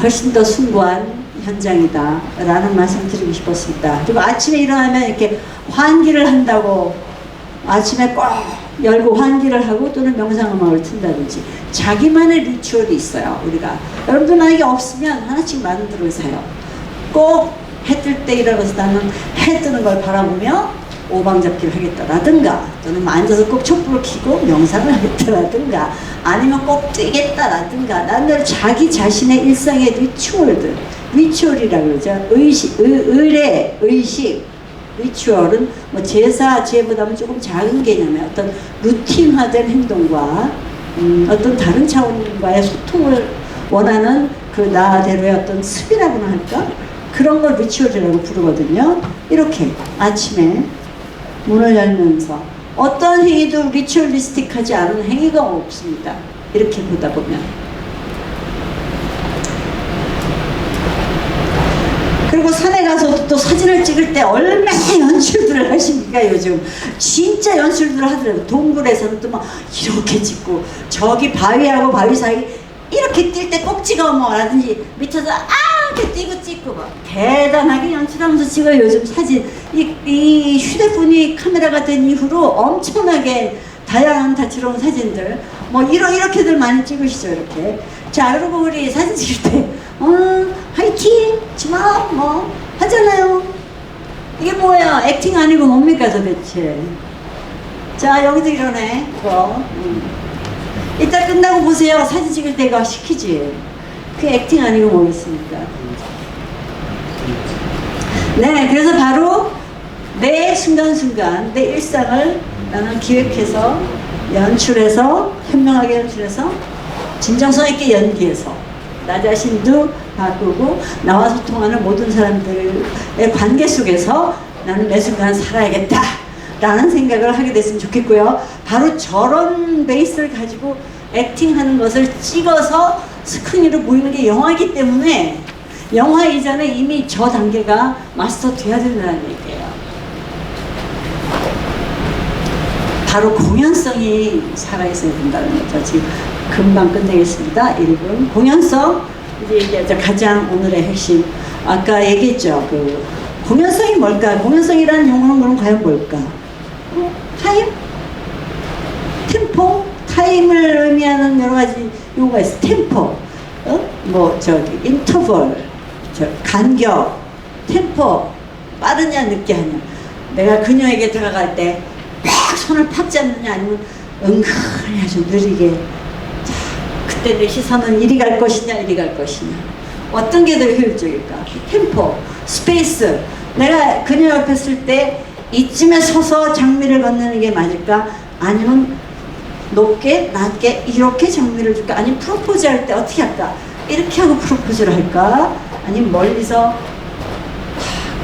훨씬 더 숭고한 현장이다 라는 말씀 드리고 싶었습니다. 그리고 아침에 일어나면 이렇게 환기를 한다고 아침에 꼭 열고 환기를 하고 또는 명상음악을 튼다든지 자기만의 리추얼이 있어요. 우리가 여러분들 만약에 없으면 하나씩 만들어서요. 꼭 해 뜰 때 일어나서 나는 해 뜨는 걸 바라보며 오방잡기를 하겠다라든가 또는 앉아서 꼭 촛불을 켜고 명상을 하겠다라든가 아니면 꼭 뛰겠다라든가 나는 자기 자신의 일상의 리추얼이라고 그러죠. 의례, 의식, 리추얼은 뭐 제사, 제보다는 조금 작은 개념의 어떤 루틴화된 행동과 어떤 다른 차원과의 소통을 원하는 그 나대로의 어떤 습이라고나 할까? 그런 걸 리추얼이라고 부르거든요. 이렇게 아침에 문을 열면서 어떤 행위도 리추얼리스틱하지 않은 행위가 없습니다. 이렇게 보다 보면. 그리고 산에 가서 또 사진을 찍을 때 얼마나 연출들을 하십니까 요즘. 진짜 연출들을 하더라고요. 동굴에서는 또 막 이렇게 찍고 저기 바위하고 바위 사이 이렇게 뛸 때 꼭 찍어 뭐 라든지 밑에서 이렇게 뛰고 찍고 막 대단하게 연출하면서 찍어요 요즘 사진. 이 휴대폰이 카메라가 된 이후로 엄청나게 다양한 다채로운 사진들 뭐 이렇게들 많이 찍으시죠 이렇게. 자 그리고 우리 사진 찍을 때 화이팅 주먹 뭐 하잖아요. 이게 뭐야 액팅 아니고 뭡니까 도대체. 자 여기도 이러네 그거. 이따 끝나고 보세요. 사진 찍을 때 이거 시키지. 그게 액팅 아니고 뭐겠습니까. 네 그래서 바로 내 순간순간 내 일상을 나는 기획해서 연출해서 현명하게 연출해서 진정성 있게 연기해서 나 자신도 바꾸고 나와 소통하는 모든 사람들의 관계 속에서 나는 매 순간 살아야겠다 라는 생각을 하게 됐으면 좋겠고요. 바로 저런 베이스를 가지고 액팅하는 것을 찍어서 스크린으로 보이는 게 영화이기 때문에 영화 이전에 이미 저 단계가 마스터 돼야 된다는 얘기예요. 바로 공연성이 살아있어야 된다는 거죠. 지금 금방 끝내겠습니다. 1분. 공연성, 이제 가장 오늘의 핵심. 아까 얘기했죠. 그 공연성이 뭘까? 공연성이라는 용어는 그럼 과연 뭘까? 타임? 템포? 타임을 의미하는 여러 가지 용어가 있어. 템포, 인터벌, 간격, 템포, 빠르냐 늦게 하냐. 내가 그녀에게 다가갈 때 팍 손을 팍 잡느냐 아니면 은근히 아주 느리게. 자, 그때 내 시선은 이리 갈 것이냐 이리 갈 것이냐. 어떤 게 더 효율적일까? 템포, 스페이스. 내가 그녀 옆에 있을 때 이쯤에 서서 장미를 건너는 게 맞을까? 아니면 높게 낮게 이렇게 장미를 줄까? 아니면 프로포즈 할 때 어떻게 할까? 이렇게 하고 프로포즈를 할까? 아니면 멀리서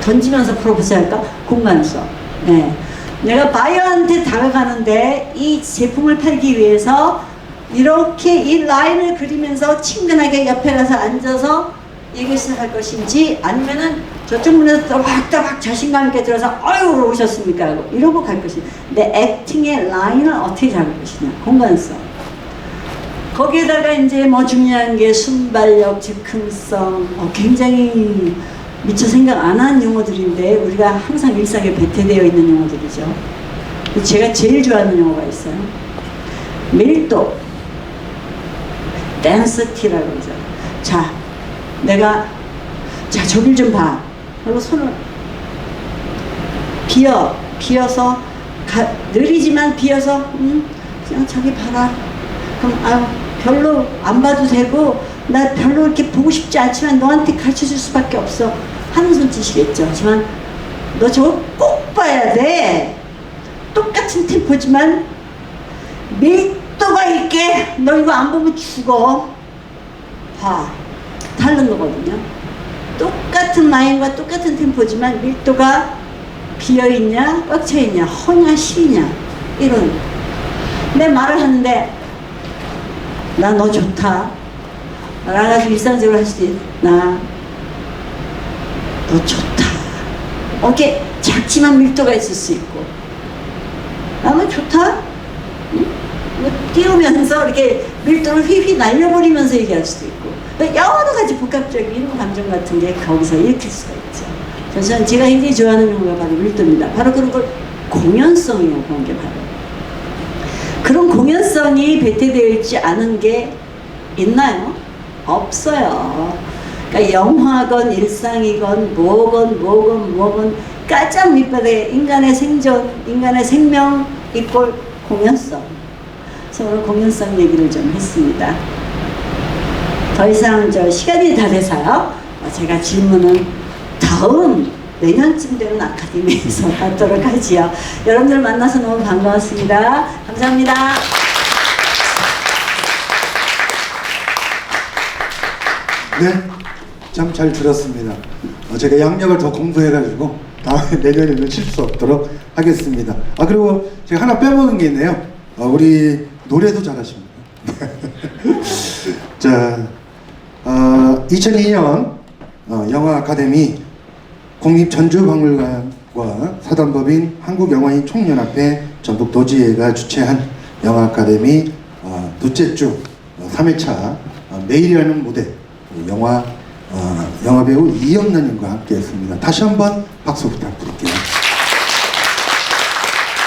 던지면서 프로포즈 할까? 공간성. 네. 내가 바이어한테 다가가는데 이 제품을 팔기 위해서 이렇게 이 라인을 그리면서 친근하게 옆에 가서 앉아서 얘기를 시작할 것인지 아니면은 저쪽 문에서 또박또박 자신감 있게 들어서 아유 오셨습니까? 하고 이러고 갈 것인지 내 액팅의 라인을 어떻게 잡을 것이냐. 공간성. 거기에다가 이제 뭐 중요한 게 순발력, 즉흥성, 굉장히 미처 생각 안 한 용어들인데 우리가 항상 일상에 배태되어 있는 용어들이죠. 제가 제일 좋아하는 용어가 있어요. 밀도, density라고 그러죠. 자, 내가 자 저길 좀 봐. 그리고 손을 비어서 느리지만 비어서 그냥 저기 봐라. 그럼 별로 안 봐도 되고 나 별로 이렇게 보고 싶지 않지만 너한테 가르쳐줄 수밖에 없어 하는 손짓이겠죠. 하지만 너 저거 꼭 봐야 돼. 똑같은 템포지만 밀도가 있게 너 이거 안 보면 죽어. 봐. 다른 거거든요. 똑같은 라인과 똑같은 템포지만 밀도가 비어있냐 꽉 차있냐 허냐 시냐 이런 내 말을 하는데 나 너 좋다 나가지고 일상적으로 할 수도 있나 너 좋다 이렇게 작지만 밀도가 있을 수 있고 나는 좋다 응? 띄우면서 이렇게 밀도를 휘휘 날려버리면서 얘기할 수도 있고 여러 가지 복합적인 감정 같은 게 거기서 일으킬 수가 있죠. 그래서 제가 굉장히 좋아하는 용어가 바로 밀도입니다. 바로 그런 걸 공연성이라고 하는 게 바로 그런 공연성이 배태되어 있지 않은 게 있나요? 없어요. 그러니까 영화건 일상이건 뭐건 가장 밑바닥에 인간의 생존, 인간의 생명 이꼴 공연성. 그래서 오늘 공연성 얘기를 좀 했습니다. 더 이상 시간이 다 돼서요. 제가 질문은 다음 내년쯤 되는 아카데미에서 받도록 하지요. 여러분들 만나서 너무 반가웠습니다. 감사합니다. 네, 참 잘 들었습니다. 제가 양력을 더 공부해가지고 다음에 내년에는 실수 없도록 하겠습니다. 그리고 제가 하나 빼먹은 게 있네요. 우리 노래도 잘하십니다. 자, 2002년 영화 아카데미 국립전주박물관과 사단법인 한국영화인 총연합회 전북도지회가 주최한 영화 아카데미 둘째 주 3회차 내일이라는 무대 영화배우 이영란님과 함께했습니다. 다시 한번 박수 부탁드릴게요.